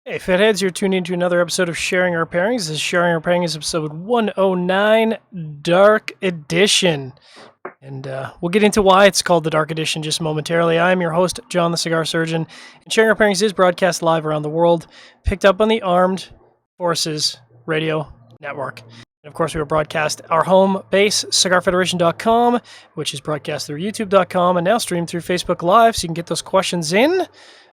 Hey, Fatheads, you're tuning into another episode of Sharing Our Pairings. This is Sharing Our Pairings, episode 109, Dark Edition. And we'll get into why it's called the Dark Edition just momentarily. I'm your host, John the Cigar Surgeon, and Sharing Our Pairings is broadcast live around the world, picked up on the Armed Forces Radio Network. And of course, we will broadcast our home base, cigarfederation.com, which is broadcast through youtube.com, and now streamed through Facebook Live, so you can get those questions in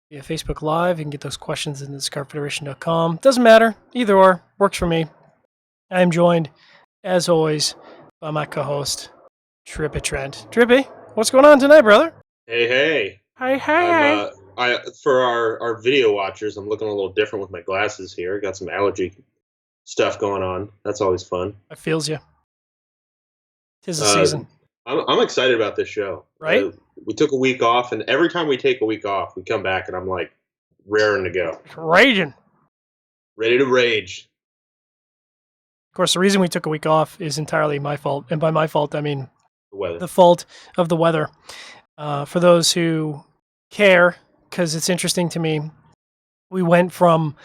via Facebook Live. You can get those questions in cigarfederation.com. Doesn't matter. Either or. Works for me. I am joined, as always, by my co-host, Tripp Trent. Trippy, what's going on tonight, brother? Hey. Hey. For our video watchers, I'm looking a little different with my glasses here. Got some allergy stuff going on. That's always fun. I feels you. 'Tis the season. I'm excited about this show. Right? We took a week off, and every time we take a week off, we come back, and I'm like raring to go. Raging. Ready to rage. Of course, the reason we took a week off is entirely my fault. And by my fault, I mean The weather. the fault of the weather. For those who care, because it's interesting to me, we went from,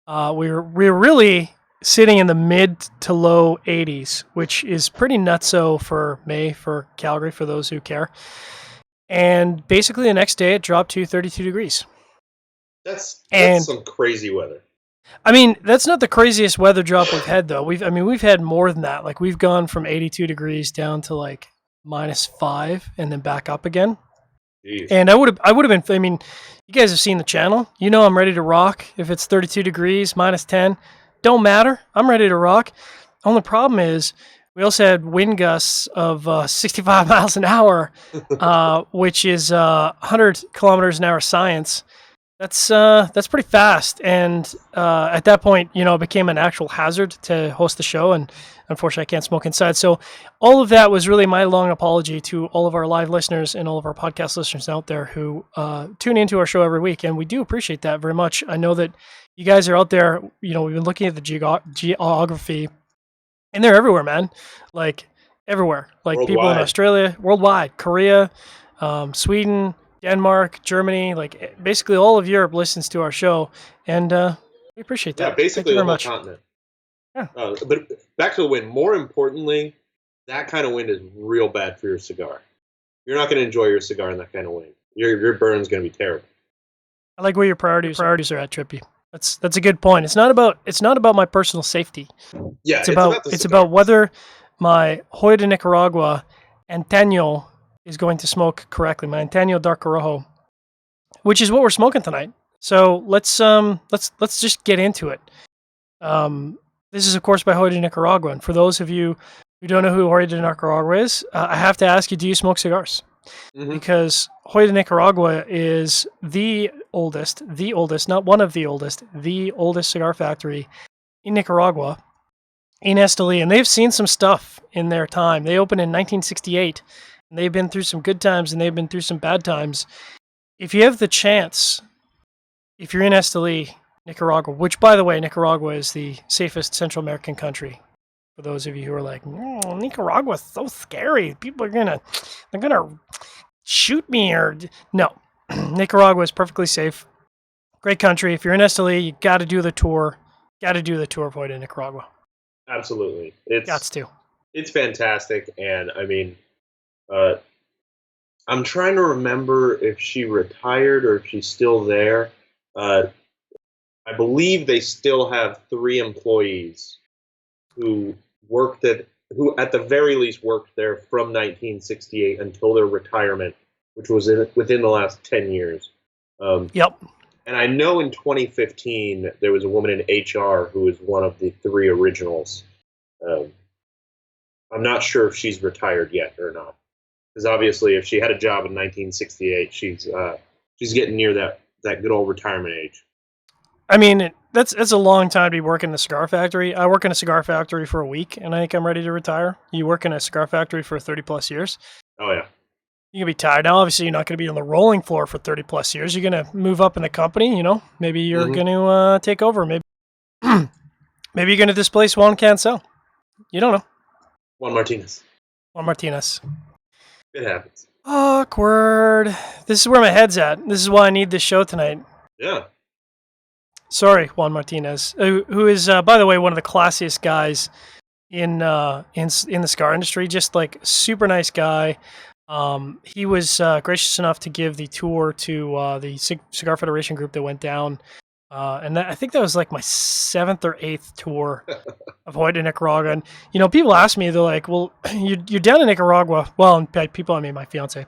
we were really sitting in the mid to low 80s, which is pretty nutso for May for Calgary, for those who care. And basically the next day it dropped to 32 degrees. That's And- some crazy weather. I mean, that's not the craziest weather drop we've had, though. We've had more than that. Like, we've gone from 82 degrees down to like -5 and then back up again. Jeez. And I would have been, I mean, you guys have seen the channel. You know I'm ready to rock. If it's 32 degrees, -10, don't matter. I'm ready to rock. Only problem is we also had wind gusts of 65 miles an hour, which is 100 kilometers an hour science. That's pretty fast. And at that point, it became an actual hazard to host the show. And unfortunately, I can't smoke inside. So all of that was really my long apology to all of our live listeners and all of our podcast listeners out there who tune into our show every week. And we do appreciate that very much. I know that you guys are out there. We've been looking at the geography, and they're everywhere, man. Like everywhere. Like Worldwide. people in Australia, worldwide, Korea, Sweden, Denmark, Germany, like basically all of Europe listens to our show, and we appreciate that. Yeah, basically Thank you the very whole much. continent. Yeah. But back to the wind. More importantly, that kind of wind is real bad for your cigar. You're not going to enjoy your cigar in that kind of wind. Your burn's going to be terrible. I like where your priorities are at, Trippy. That's a good point. It's not about my personal safety. Yeah, It's about whether my Joya de Nicaragua Antano is going to smoke correctly. My Antano Dark Corojo, which is what we're smoking tonight. So let's just get into it. This is of course by Joya de Nicaragua. And for those of you who don't know who Joya de Nicaragua is, I have to ask you: do you smoke cigars? Mm-hmm. Because Joya de Nicaragua is the oldest, not one of the oldest cigar factory in Nicaragua, in Esteli, and they've seen some stuff in their time. They opened in 1968, and they've been through some good times, and they've been through some bad times. If you have the chance, if you're in Esteli, Nicaragua, which, by the way, Nicaragua is the safest Central American country. For those of you who are like, Nicaragua's so scary. People are they're gonna shoot me or no. Nicaragua is perfectly safe. Great country. If you're in Esteli, you got to do the tour. Got to do the tour of Joya de Nicaragua. Absolutely. It's fantastic. And I mean, I'm trying to remember if she retired or if she's still there. I believe they still have 3 employees who at the very least worked there from 1968 until their retirement, which was within the last 10 years. Yep. And I know in 2015 there was a woman in HR who was one of the 3 originals. I'm not sure if she's retired yet or not, because obviously if she had a job in 1968, she's getting near that good old retirement age. I mean, that's a long time to be working in a cigar factory. I work in a cigar factory for a week, and I think I'm ready to retire. You work in a cigar factory for 30 plus years. Oh yeah. You can be tired. Now, obviously, you're not going to be on the rolling floor for 30 plus years. You're going to move up in the company. Maybe you're going to take over. Maybe you're going to displace Juan Cancel. You don't know. Juan Martinez. It happens. Awkward. This is where my head's at. This is why I need this show tonight. Yeah. Sorry, Juan Martinez, who is, by the way, one of the classiest guys in the cigar industry. Just like super nice guy. He was gracious enough to give the tour to the Cigar Federation group that went down, and I think that was like my 7th or 8th tour of Hoya to Nicaragua. And people ask me, they're like, "Well, you're down in Nicaragua." Well, and by people I mean my fiance.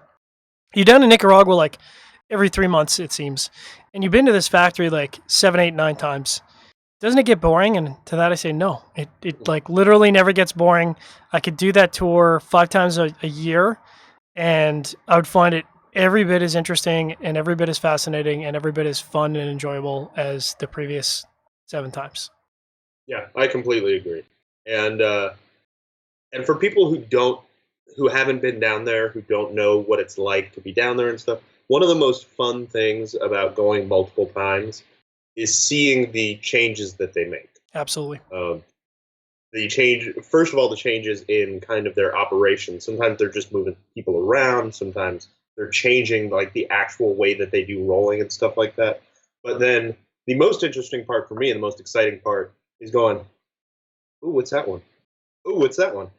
You're down in Nicaragua like every 3 months, it seems, and you've been to this factory like 7, 8, 9 times. Doesn't it get boring? And to that I say no. It like literally never gets boring. I could do that tour 5 times a year, and I would find it every bit as interesting and every bit as fascinating and every bit as fun and enjoyable as the previous 7 times. Yeah, I completely agree. And for people who haven't been down there, who don't know what it's like to be down there and stuff, one of the most fun things about going multiple times is seeing the changes that they make. Absolutely. First of all, the changes in kind of their operation. Sometimes they're just moving people around. Sometimes they're changing like the actual way that they do rolling and stuff like that. But then the most interesting part for me and the most exciting part is going, ooh, what's that one? Ooh, what's that one?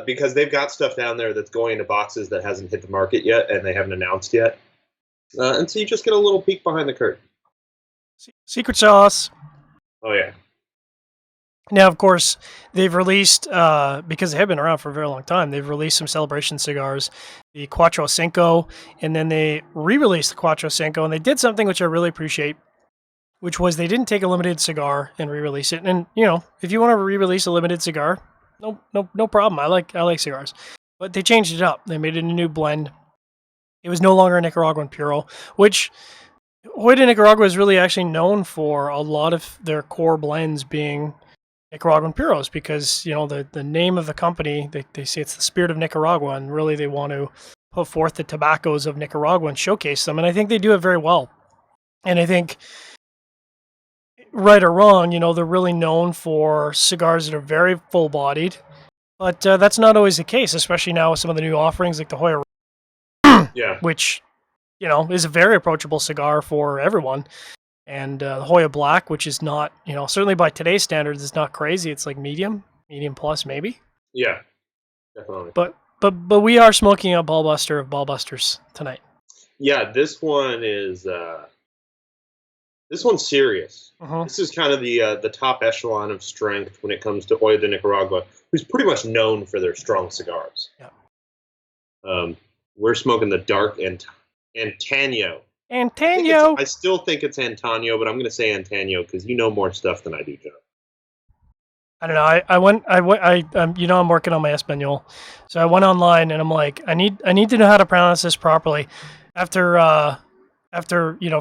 Because they've got stuff down there that's going into boxes that hasn't hit the market yet and they haven't announced yet. And so you just get a little peek behind the curtain. Secret sauce. Oh, yeah. Now, of course, they've released, because they have been around for a very long time, they've released some celebration cigars, the Cuatro Cinco, and then they re-released the Cuatro Cinco, and they did something which I really appreciate, which was they didn't take a limited cigar and re-release it. And, if you want to re-release a limited cigar, no problem. I like cigars. But they changed it up. They made it a new blend. It was no longer a Nicaraguan Puro, which Hoya de Nicaragua is really actually known for a lot of their core blends being Nicaraguan Puros, because the name of the company, they say it's the spirit of Nicaragua, and really they want to put forth the tobaccos of Nicaragua and showcase them, and I think they do it very well. And I think, right or wrong, they're really known for cigars that are very full-bodied, but that's not always the case, especially now with some of the new offerings like the Hoya, which is a very approachable cigar for everyone. And the Hoya Black, which is not, certainly by today's standards, it's not crazy. It's like medium plus maybe. Yeah, definitely. But we are smoking a ballbuster of ballbusters tonight. Yeah, this one is this one's serious. Uh-huh. This is kind of the top echelon of strength when it comes to Hoya de Nicaragua, who's pretty much known for their strong cigars. Yeah. We're smoking the dark Antano. Antano. I still think it's Antano, but I'm going to say Antano because you know more stuff than I do, John. I don't know. I'm working on my Espanol, so I went online and I'm like, I need to know how to pronounce this properly. After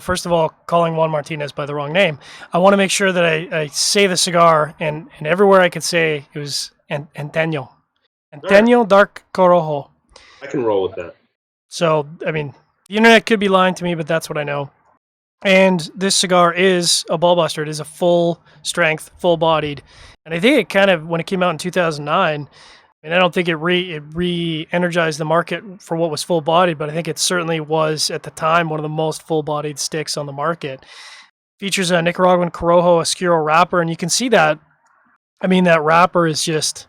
first of all, calling Juan Martinez by the wrong name, I want to make sure that I say the cigar, and everywhere I could say it was Antano. Antano Dark Corojo. I can roll with that. So, I mean, the internet could be lying to me, but that's what I know. And this cigar is a ballbuster. It is a full strength, full bodied. And I think it kind of, when it came out in 2009, I don't think it re-energized the market for what was full bodied, but I think it certainly was at the time one of the most full bodied sticks on the market. Features a Nicaraguan Corojo Oscuro wrapper, and you can see that. I mean, that wrapper is just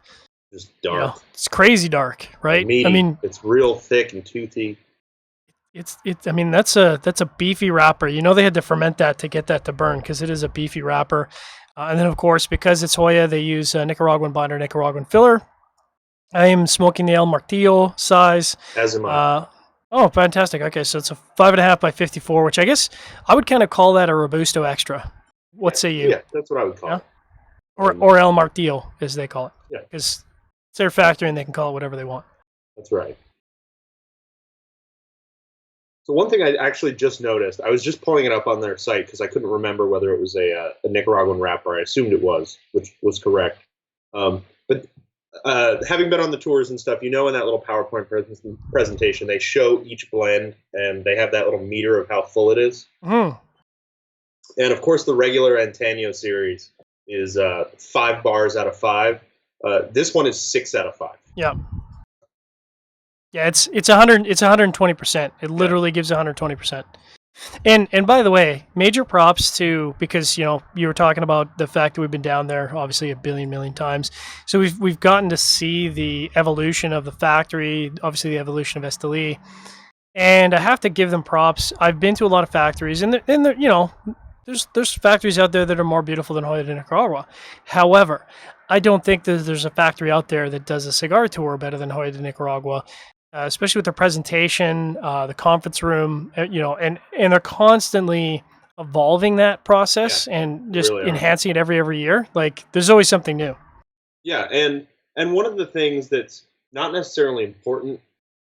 dark. It's crazy dark, right? Meaty. I mean, it's real thick and toothy. I mean, that's a beefy wrapper. They had to ferment that to get that to burn, because it is a beefy wrapper. And then, of course, because it's Hoya, they use Nicaraguan binder, Nicaraguan filler. I am smoking the El Martillo size. As am I. Oh, fantastic. Okay, so it's a 5.5 by 54, which I guess I would kind of call that a Robusto Extra. What say you? Yeah, that's what I would call it. Or El Martillo, as they call it. Yeah. Because it's their factory and they can call it whatever they want. That's right. So one thing I actually just noticed, I was just pulling it up on their site because I couldn't remember whether it was a Nicaraguan wrapper. I assumed it was, which was correct. But having been on the tours and stuff, in that little PowerPoint presentation, they show each blend and they have that little meter of how full it is. Mm. And of course, the regular Antano series is 5 bars out of 5. This one is 6 out of 5. Yeah. Yeah, it's 120%. It literally gives 120%. And by the way, major props to, because you were talking about the fact that we've been down there obviously a million times. So we've gotten to see the evolution of the factory, obviously the evolution of Esteli. And I have to give them props. I've been to a lot of factories, and there's factories out there that are more beautiful than Joya de Nicaragua. However, I don't think that there's a factory out there that does a cigar tour better than Joya de Nicaragua, especially with their presentation, the conference room, and they're constantly evolving that process and just really enhancing it every year. Like there's always something new. Yeah, and one of the things that's not necessarily important,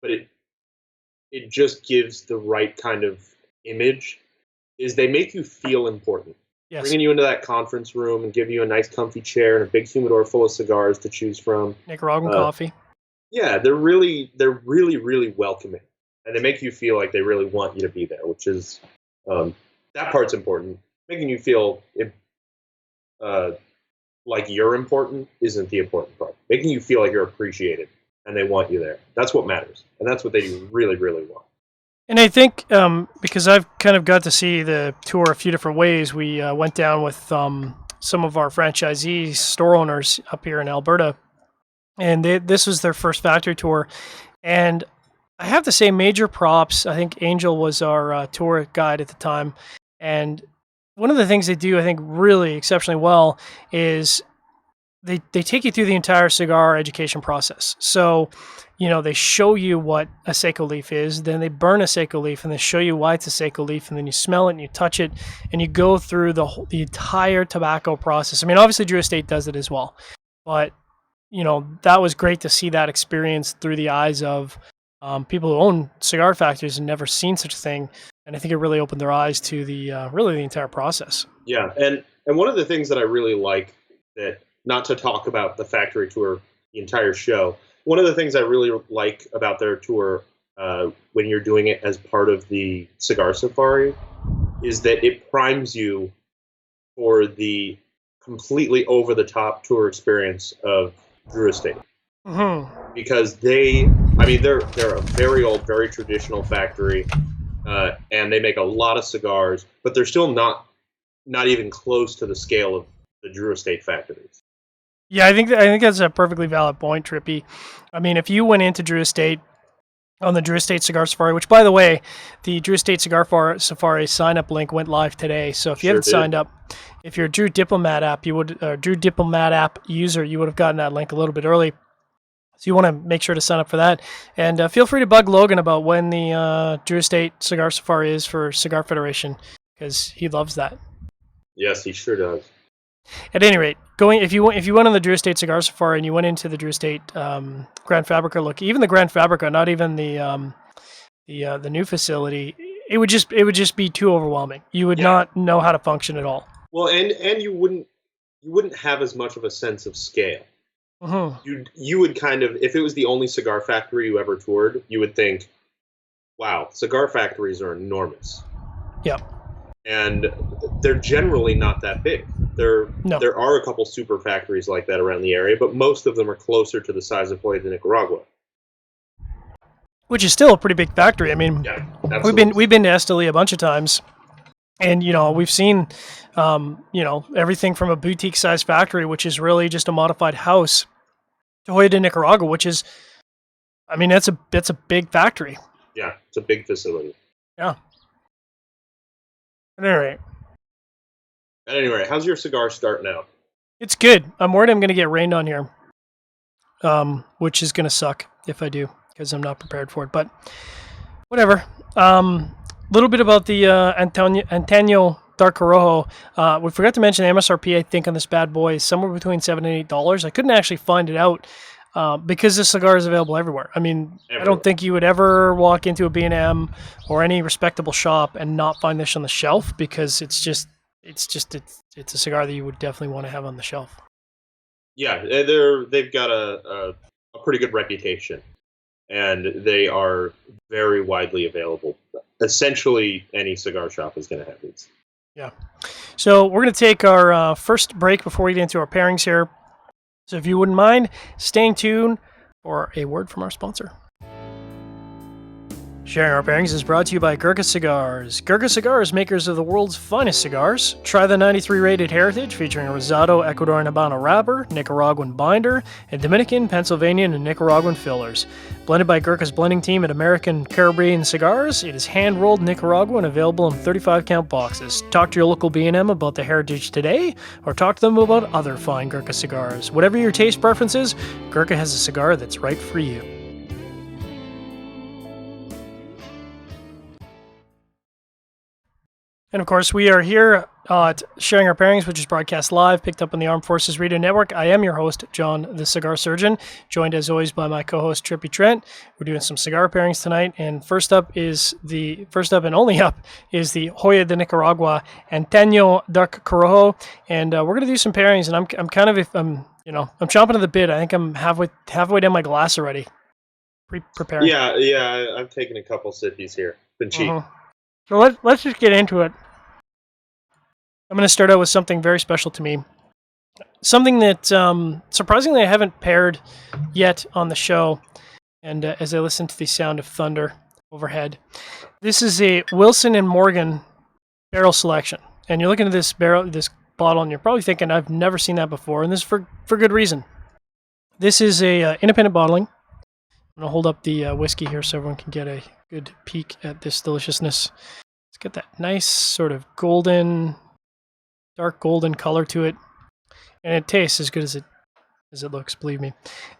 but it just gives the right kind of image, is they make you feel important. Yes. Bringing you into that conference room and give you a nice comfy chair and a big humidor full of cigars to choose from. Nicaraguan coffee. Yeah, they're really welcoming, and they make you feel like they really want you to be there, which is that part's important. Making you feel like you're important isn't the important part. Making you feel like you're appreciated and they want you there. That's what matters, and that's what they do really well. And I think because I've kind of got to see the tour a few different ways, we went down with some of our franchisees, store owners up here in Alberta, and this was their first factory tour. And I have to say major props. I think Angel was our tour guide at the time. And one of the things they do, I think, really exceptionally well is they take you through the entire cigar education process. So, they show you what a Seco leaf is, then they burn a Seco leaf, and they show you why it's a Seco leaf, and then you smell it and you touch it, and you go through the entire tobacco process. I mean, obviously Drew Estate does it as well, but that was great to see that experience through the eyes of people who own cigar factories and never seen such a thing. And I think it really opened their eyes to the entire process. Yeah, and one of the things that I really like, that not to talk about the factory tour the entire show, one of the things I really like about their tour when you're doing it as part of the Cigar Safari is that it primes you for the completely over-the-top tour experience of Drew Estate. Mm-hmm. Because they're a very old, very traditional factory, and they make a lot of cigars, but they're still not even close to the scale of the Drew Estate factories. Yeah, I think that's a perfectly valid point, Trippy. I mean, if you went into Drew Estate on the Drew Estate Cigar Safari, which, by the way, the Drew Estate Cigar Safari sign-up link went live today. So if you haven't signed up, if you're a Drew Diplomat app, Drew Diplomat app user, you would have gotten that link a little bit early. So you want to make sure to sign up for that. And feel free to bug Logan about when the Drew Estate Cigar Safari is for Cigar Federation, because he loves that. Yes, he sure does. At any rate, if you went on the Drew Estate Cigar Safari and you went into the Drew Estate Grand Fabrica look, even the Grand Fabrica, not even the new facility, it would just be too overwhelming. You would not know how to function at all. Well, and you wouldn't have as much of a sense of scale. Mm-hmm. You would kind of, if it was the only cigar factory you ever toured, you would think, wow, cigar factories are enormous. Yep. And they're generally not that big. There are a couple super factories like that around the area, but most of them are closer to the size of Joya de Nicaragua. Which is still a pretty big factory. I mean, we've been to Esteli a bunch of times, and we've seen everything from a boutique size factory, which is really just a modified house, to Joya de Nicaragua, which is, I mean, that's a big factory. Yeah, it's a big facility. Yeah. At any rate, how's your cigar starting out? It's good. I'm worried I'm going to get rained on here, which is going to suck if I do, because I'm not prepared for it. But whatever. Little bit about the Antano Dark Corojo. We forgot to mention the MSRP, I think, on this bad boy is somewhere between $7 and $8. I couldn't actually find it out because this cigar is available everywhere. I mean, everywhere. I don't think you would ever walk into a B&M or any respectable shop and not find this on the shelf, because it's a cigar that you would definitely want to have on the shelf. Yeah, they've got a pretty good reputation, and they are very widely available. Essentially, any cigar shop is going to have these. Yeah. So we're going to take our first break before we get into our pairings here. So if you wouldn't mind staying tuned for a word from our sponsor. Sharing Our Pairings is brought to you by Gurkha Cigars. Gurkha Cigars, makers of the world's finest cigars. Try the 93 rated Heritage featuring a Rosado, Ecuadorian Habano wrapper, Nicaraguan binder, and Dominican, Pennsylvanian, and Nicaraguan fillers. Blended by Gurkha's blending team at American Caribbean Cigars, it is hand-rolled Nicaraguan, available in 35-count boxes. Talk to your local B&M about the Heritage today, or talk to them about other fine Gurkha cigars. Whatever your taste preferences, Gurkha has a cigar that's right for you. And of course, we are here at Sharing Our Pairings, which is broadcast live, picked up on the Armed Forces Radio Network. I am your host, John the Cigar Surgeon, joined as always by my co-host, Trippy Trent. We're doing some cigar pairings tonight, and first up and only up is the Joya de Nicaragua Antano Dark Corojo, and we're going to do some pairings. And I'm chomping at the bit. I think I'm halfway down my glass already, preparing. Yeah, I've taken a couple sippies here. Been cheap. So let's just get into it. I'm going to start out with something very special to me. Something that, surprisingly, I haven't paired yet on the show. And as I listen to the sound of thunder overhead, this is a Wilson & Morgan barrel selection. And you're looking at this bottle, and you're probably thinking, I've never seen that before. And this is for good reason. This is a independent bottling. I'm going to hold up the whiskey here so everyone can get a good peek at this deliciousness. It's got that nice sort of dark golden color to it, and it tastes as good as it looks. Believe me.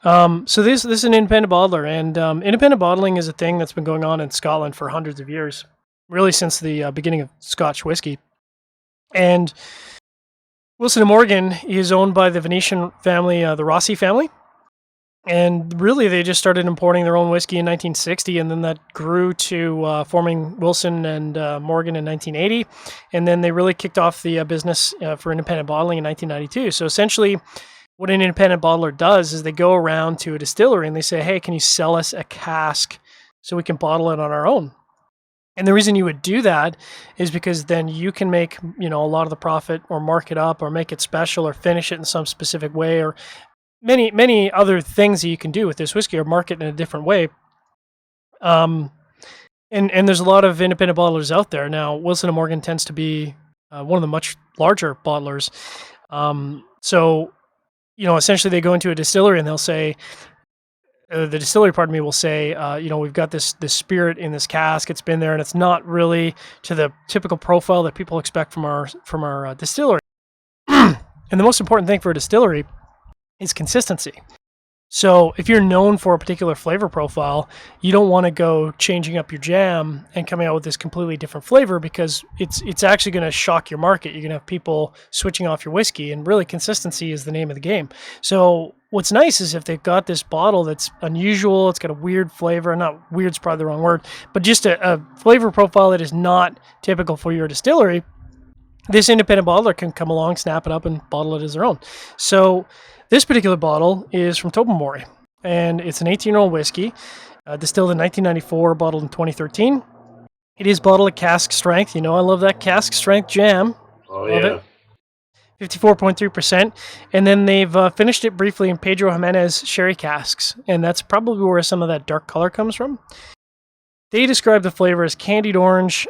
So this is an independent bottler, and independent bottling is a thing that's been going on in Scotland for hundreds of years, really since the beginning of Scotch whiskey. And Wilson & Morgan is owned by the Venetian family, the Rossi family. And really, they just started importing their own whiskey in 1960, and then that grew to forming Wilson and Morgan in 1980. And then they really kicked off the business for independent bottling in 1992. So essentially, what an independent bottler does is they go around to a distillery and they say, hey, can you sell us a cask so we can bottle it on our own? And the reason you would do that is because then you can make, a lot of the profit, or mark it up, or make it special, or finish it in some specific way, or many other things that you can do with this whiskey, or market in a different way. And there's a lot of independent bottlers out there. Now, Wilson & Morgan tends to be one of the much larger bottlers. So, essentially they go into a distillery and they'll say, the distillery, will say, we've got this spirit in this cask. It's been there, and it's not really to the typical profile that people expect from our distillery. And the most important thing for a distillery is consistency. So if you're known for a particular flavor profile, you don't want to go changing up your jam and coming out with this completely different flavor, because it's actually going to shock your market. You're going to have people switching off your whiskey, and really consistency is the name of the game. So what's nice is if they've got this bottle that's unusual, it's got a weird flavor, not weird's probably the wrong word, but just a flavor profile that is not typical for your distillery, this independent bottler can come along, snap it up, and bottle it as their own. So this particular bottle is from Tobermory, and it's an 18-year-old whiskey, distilled in 1994, bottled in 2013. It is bottled at cask strength. I love that cask strength jam. Oh, love yeah. It. 54.3%. And then they've finished it briefly in Pedro Jimenez sherry casks, and that's probably where some of that dark color comes from. They describe the flavor as candied orange,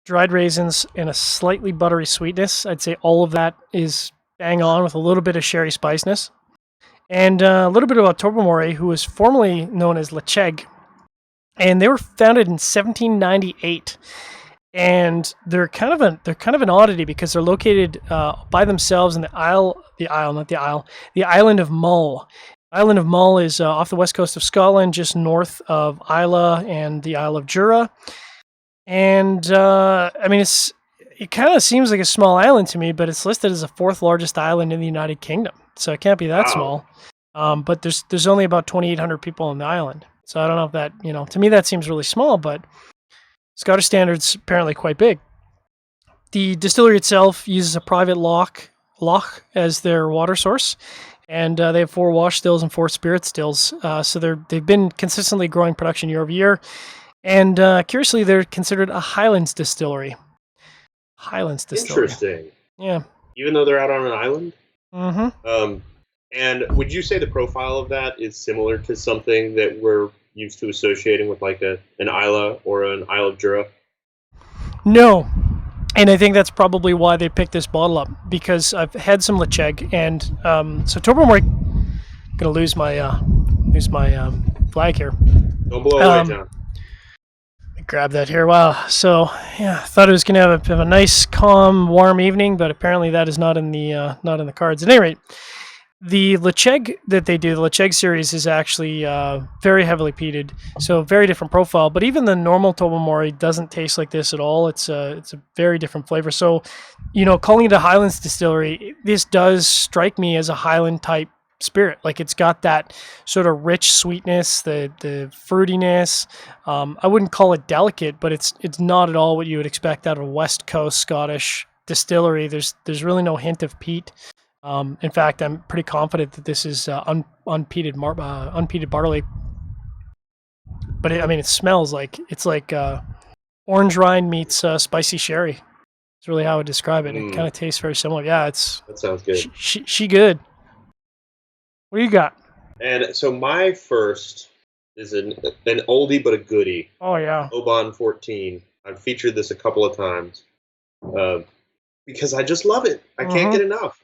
dried raisins, and a slightly buttery sweetness. I'd say all of that is bang on, with a little bit of sherry spiciness. And a little bit about Tobermory, who was formerly known as Lecheg, and they were founded in 1798. And they're kind of an oddity, because they're located by themselves in the island of Mull. Island of Mull is off the west coast of Scotland, just north of Islay and the Isle of Jura. And it kind of seems like a small island to me, but it's listed as the fourth largest island in the United Kingdom. So it can't be that small. But there's only about 2,800 people on the island. So I don't know if that, to me that seems really small, but Scottish standards apparently quite big. The distillery itself uses a private loch as their water source, and they have 4 wash stills and 4 spirit stills. So they've been consistently growing production year over year. And curiously, they're considered a Highlands distillery. Interesting. Yeah. Even though they're out on an island? Mm-hmm. And would you say the profile of that is similar to something that we're used to associating with like an Isla or an Isle of Jura? No. And I think that's probably why they picked this bottle up, because I've had some Lecheg, and so Tobermory, gonna lose my flag here. Don't blow away, John. Grab that here. Wow. So yeah, I thought it was gonna have a nice, calm, warm evening, but apparently that is not in the cards. At any rate, the Lecheg that they do, the Lecheg series, is actually very heavily peated, so very different profile. But even the normal Tobermory doesn't taste like this at all. It's a very different flavor. So, calling it a Highlands distillery, this does strike me as a Highland type spirit. Like, it's got that sort of rich sweetness, the fruitiness. I wouldn't call it delicate, but it's not at all what you would expect out of a West Coast Scottish distillery. There's really no hint of peat. In fact, I'm pretty confident that this is unpeated barley. But it smells like it's like orange rind meets spicy sherry. It's really how I would describe it. It kind of tastes very similar. Yeah, that sounds good. She good. What do you got? And so my first is an oldie but a goodie. Oh yeah, Oban 14. I've featured this a couple of times because I just love it. I can't get enough.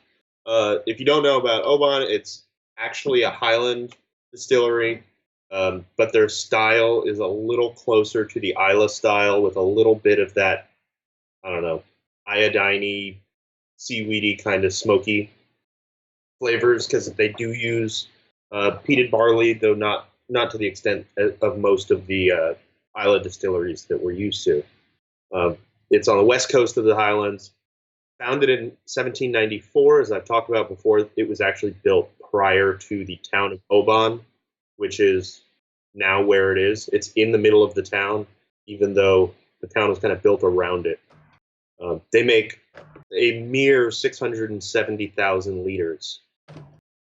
If you don't know about Oban, it's actually a Highland distillery, but their style is a little closer to the Isla style with a little bit of that, I don't know, iodine-y, seaweedy kind of smoky flavors, because they do use peated barley, though not to the extent of most of the Isla distilleries that we're used to. It's on the west coast of the Highlands. Founded in 1794, as I've talked about before, it was actually built prior to the town of Oban, which is now where it is. It's in the middle of the town, even though the town was kind of built around it. They make a mere 670,000 liters,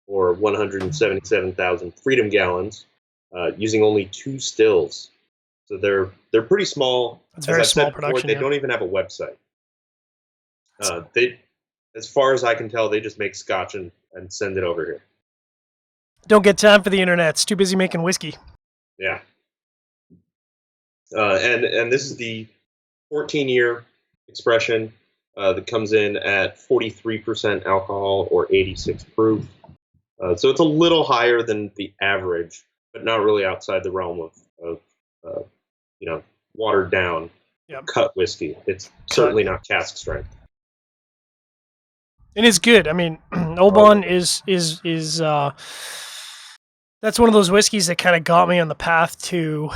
or 177,000 freedom gallons, using only 2 stills. So they're pretty small. It's very small production. They don't even have a website. As far as I can tell, they just make scotch and send it over here. Don't get time for the internet. It's too busy making whiskey. Yeah. And this is the 14-year expression that comes in at 43% alcohol or 86 proof. So it's a little higher than the average, but not really outside the realm of watered down cut whiskey. It's certainly not cask strength. It is good. I mean, Oban is that's one of those whiskeys that kind of got me on the path to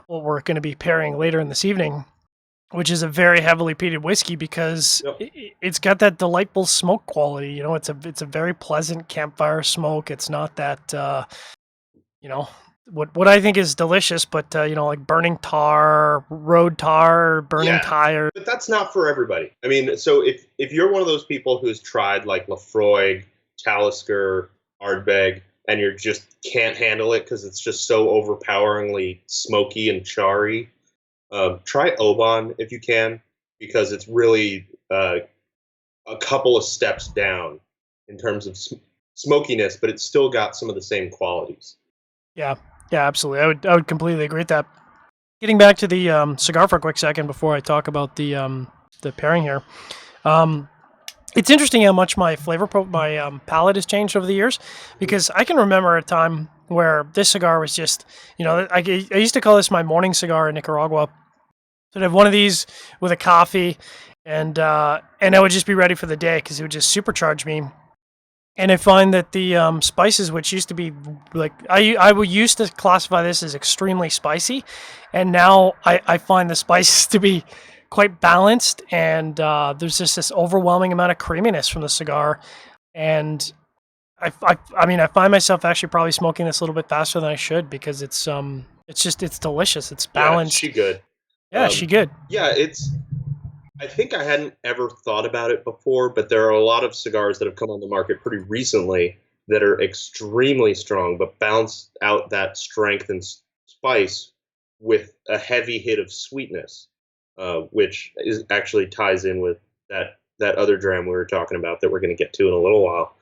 what we're going to be pairing later in this evening, which is a very heavily peated whiskey, because it's got that delightful smoke quality. It's a very pleasant campfire smoke. It's not that what I think is delicious, but like burning tar, road tar, burning tires. But that's not for everybody. I mean, so if you're one of those people who's tried like Lafroig, Talisker, Ardbeg, and you just can't handle it because it's just so overpoweringly smoky and charry, try Oban if you can, because it's really a couple of steps down in terms of smokiness, but it's still got some of the same qualities. Yeah, absolutely. I would completely agree with that. Getting back to the cigar for a quick second before I talk about the pairing here. It's interesting how much my my palate has changed over the years, because I can remember a time where this cigar was just, I used to call this my morning cigar in Nicaragua. So I'd have one of these with a coffee, and I would just be ready for the day because it would just supercharge me. And I find that the spices, which used to be like, I would used to classify this as extremely spicy, and now I find the spices to be quite balanced, and there's just this overwhelming amount of creaminess from the cigar. And I find myself actually probably smoking this a little bit faster than I should, because it's delicious. It's balanced. Yeah, she good. Yeah, she good. Yeah, I think I hadn't ever thought about it before, but there are a lot of cigars that have come on the market pretty recently that are extremely strong, but balance out that strength and spice with a heavy hit of sweetness, which actually ties in with that other dram we were talking about that we're going to get to in a little while.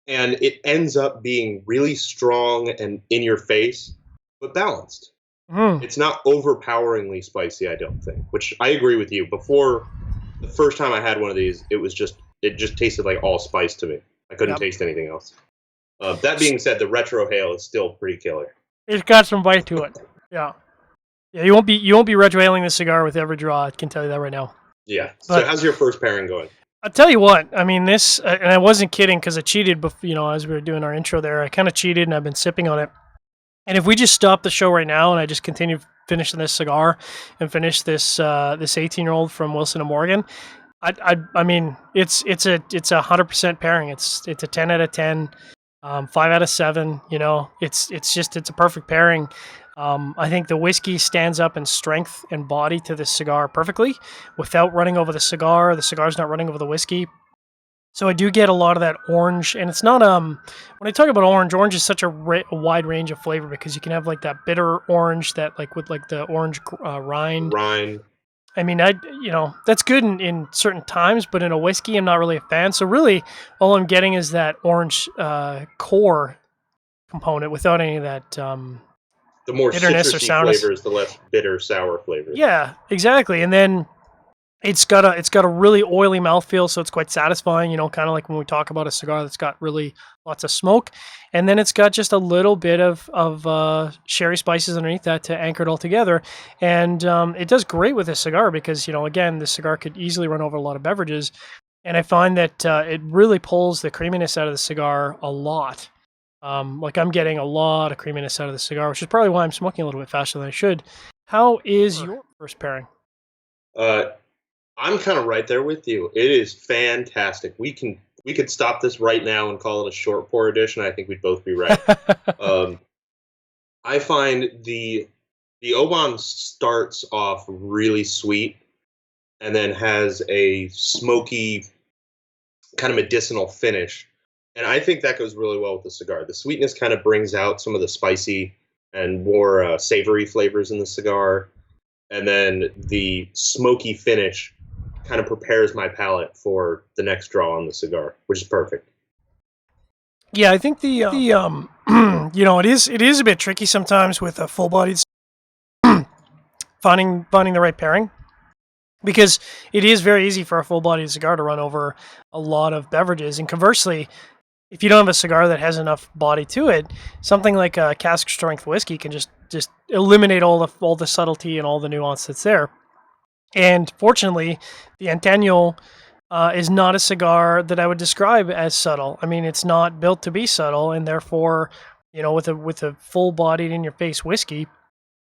and it ends up being really strong and in your face, but balanced. Mm. It's not overpoweringly spicy, I don't think, which I agree with you. Before the first time I had one of these, it just tasted like all spice to me. I couldn't taste anything else. That being said, the retro hail is still pretty killer. It's got some bite to it. Yeah. Yeah, you won't be retrohaling this cigar with every draw. I can tell you that right now. Yeah. But so how's your first pairing going? I'll tell you what. I mean, this, and I wasn't kidding because I cheated. As we were doing our intro there, I kind of cheated, and I've been sipping on it. And if we just stop the show right now, and I just continue finishing this cigar, and finish this 18-year-old from Wilson and Morgan, I mean, it's a 100% pairing. It's a 10 out of 10, 5 out of 7. It's a perfect pairing. I think the whiskey stands up in strength and body to this cigar perfectly without running over the cigar. The cigar's not running over the whiskey. So I do get a lot of that orange, and it's not when I talk about orange is such a wide range of flavor because you can have like that bitter orange that like with like the orange rind. I mean, that's good in certain times, but in a whiskey, I'm not really a fan. So really, all I'm getting is that orange core component without any of that the more bitterness or sourness. Flavors, the less bitter, sour flavors. Yeah, exactly. And then it's got a really oily mouthfeel, so it's quite satisfying. Kind of like when we talk about a cigar that's got really lots of smoke, and then it's got just a little bit of sherry spices underneath that to anchor it all together. And it does great with this cigar because again, this cigar could easily run over a lot of beverages, and I find that it really pulls the creaminess out of the cigar a lot. Like I'm getting a lot of creaminess out of the cigar, which is probably why I'm smoking a little bit faster than I should. How is your first pairing? I'm kind of right there with you. It is fantastic. We could stop this right now and call it a short pour edition. I think we'd both be right. I find the Oban starts off really sweet and then has a smoky kind of medicinal finish. And I think that goes really well with the cigar. The sweetness kind of brings out some of the spicy and more savory flavors in the cigar. And then the smoky finish kind of prepares my palate for the next draw on the cigar, which is perfect. Yeah, I think the it is a bit tricky sometimes with a full-bodied finding the right pairing, because it is very easy for a full-bodied cigar to run over a lot of beverages, and conversely, if you don't have a cigar that has enough body to it, something like a cask strength whiskey can just eliminate all the subtlety and all the nuance that's there. And fortunately, the Antano is not a cigar that I would describe as subtle. I mean, it's not built to be subtle, and therefore, with a full-bodied, in-your-face whiskey,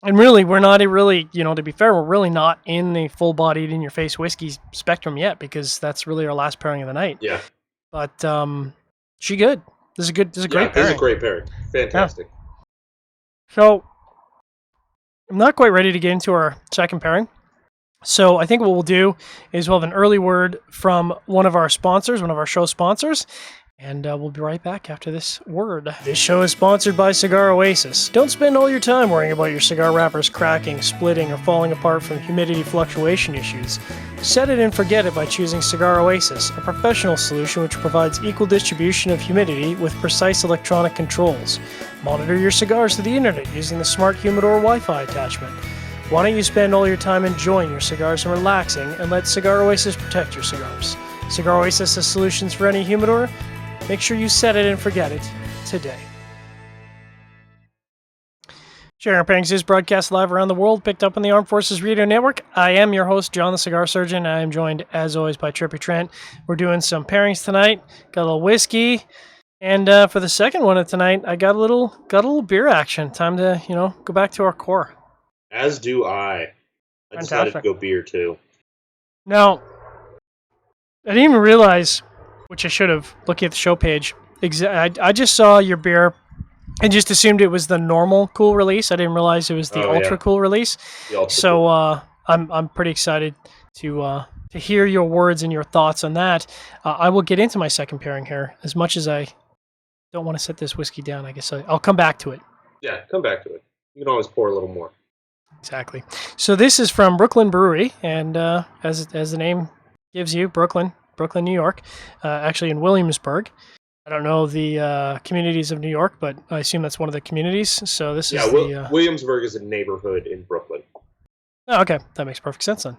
and really, we're not really, to be fair, we're really not in the full-bodied, in-your-face whiskey spectrum yet, because that's really our last pairing of the night. Yeah. But she good. This is a great pairing. This is a great pairing. Fantastic. Yeah. So, I'm not quite ready to get into our second pairing. So I think what we'll do is we'll have an early word from one of our show sponsors, and we'll be right back after this word. This show is sponsored by Cigar Oasis. Don't spend all your time worrying about your cigar wrappers cracking, splitting, or falling apart from humidity fluctuation issues. Set it and forget it by choosing Cigar Oasis, a professional solution which provides equal distribution of humidity with precise electronic controls. Monitor your cigars through the internet using the Smart Humidor Wi-Fi attachment. Why don't you spend all your time enjoying your cigars and relaxing, and let Cigar Oasis protect your cigars? Cigar Oasis has solutions for any humidor. Make sure you set it and forget it today. Sharing Our Pairings is broadcast live around the world, picked up on the Armed Forces Radio Network. I am your host, John the Cigar Surgeon. I am joined, as always, by Trippy Trent. We're doing some pairings tonight. Got a little whiskey. And for the second one of tonight, I got a little beer action. Time to, go back to our core. As do I. I decided to go beer, too. Now, I didn't even realize, which I should have, looking at the show page, I just saw your beer and just assumed it was the normal cool release. I didn't realize it was the ultra cool release. So I'm pretty excited to hear your words and your thoughts on that. I will get into my second pairing here. As much as I don't want to set this whiskey down, I guess I'll come back to it. Yeah, come back to it. You can always pour a little more. Exactly. So this is from Brooklyn Brewery, and as the name gives you, Brooklyn, New York, actually in Williamsburg. I don't know the communities of New York, but I assume that's one of the communities. So this is the. Williamsburg is a neighborhood in Brooklyn. Oh, okay, that makes perfect sense then.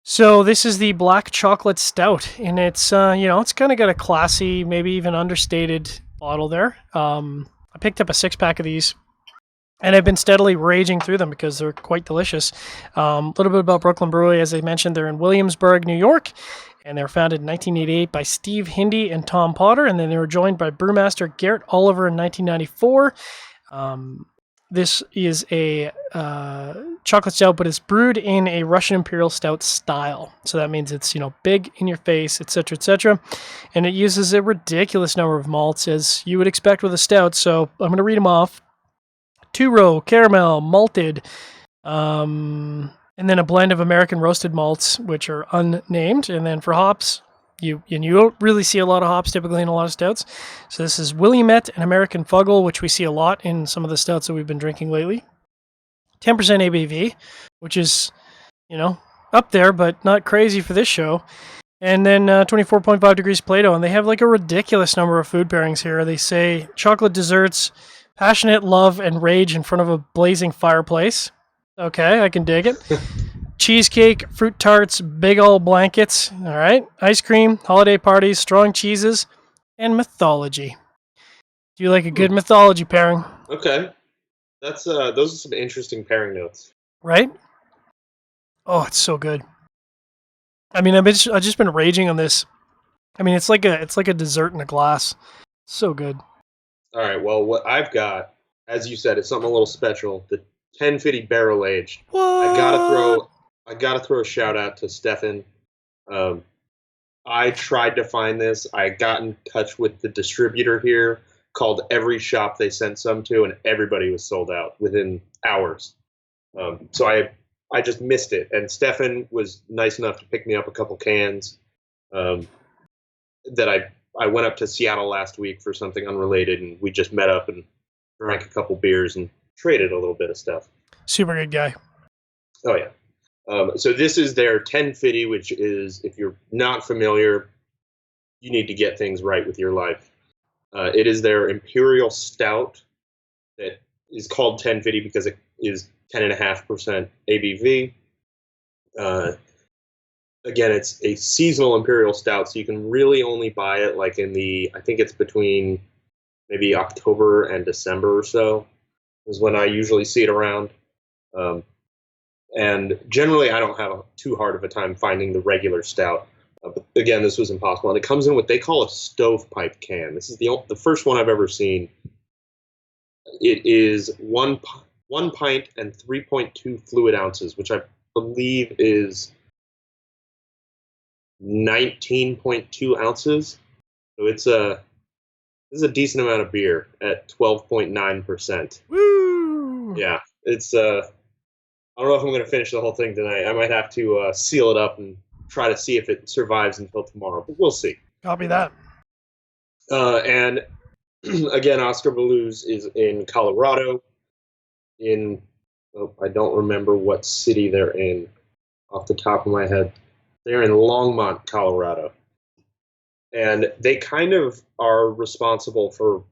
So this is the black chocolate stout, and it's it's kind of got a classy, maybe even understated bottle there. I picked up a 6-pack of these, and I've been steadily raging through them because they're quite delicious. A little bit about Brooklyn Brewery, as I mentioned, they're in Williamsburg, New York, and they were founded in 1988 by Steve Hindy and Tom Potter, and then they were joined by brewmaster Garrett Oliver in 1994. This is a chocolate stout, but it's brewed in a Russian Imperial Stout style. So that means it's, big in your face, etc., etc. And it uses a ridiculous number of malts, as you would expect with a stout. So I'm going to read them off. 2-row, caramel, malted, and then a blend of American roasted malts, which are unnamed. And then for hops, you don't really see a lot of hops typically in a lot of stouts. So this is Willamette and American Fuggle, which we see a lot in some of the stouts that we've been drinking lately. 10% ABV, which is, up there, but not crazy for this show. And then 24.5 degrees Plato, and they have like a ridiculous number of food pairings here. They say chocolate desserts, passionate love and rage in front of a blazing fireplace. Okay, I can dig it. Cheesecake, fruit tarts, big old blankets, all right, ice cream, holiday parties, strong cheeses, and mythology. Do you like a good mythology pairing? Okay. That's those are some interesting pairing notes. Right? Oh, it's so good. I mean, I've just been raging on this. I mean, it's like a dessert in a glass. So good. All right, well, what I've got, as you said, it's something a little special. The 1050 barrel aged. What? I gotta throw a shout out to Stefan. I tried to find this. I got in touch with the distributor here, called every shop they sent some to, and everybody was sold out within hours. So I just missed it. And Stefan was nice enough to pick me up a couple cans that I went up to Seattle last week for something unrelated, and we just met up and drank a couple beers and traded a little bit of stuff. Super good guy. Oh, yeah. So this is their 1050, which is, if you're not familiar, you need to get things right with your life. It is their Imperial Stout that is called 1050 because it is 10.5% ABV. Again, it's a seasonal Imperial Stout, so you can really only buy it like I think it's between maybe October and December or so is when I usually see it around. And generally, I don't have too hard of a time finding the regular stout. But again, this was impossible. And it comes in what they call a stovepipe can. This is the first one I've ever seen. It is one pint and 3.2 fluid ounces, which I believe is 19.2 ounces. So this is a decent amount of beer at 12.9%. Woo! Yeah, it's I don't know if I'm going to finish the whole thing tonight. I might have to seal it up and try to see if it survives until tomorrow, but we'll see. Copy that. And again, Oskar Blues is in Colorado. I don't remember what city they're in off the top of my head. They're in Longmont, Colorado. And they kind of are responsible for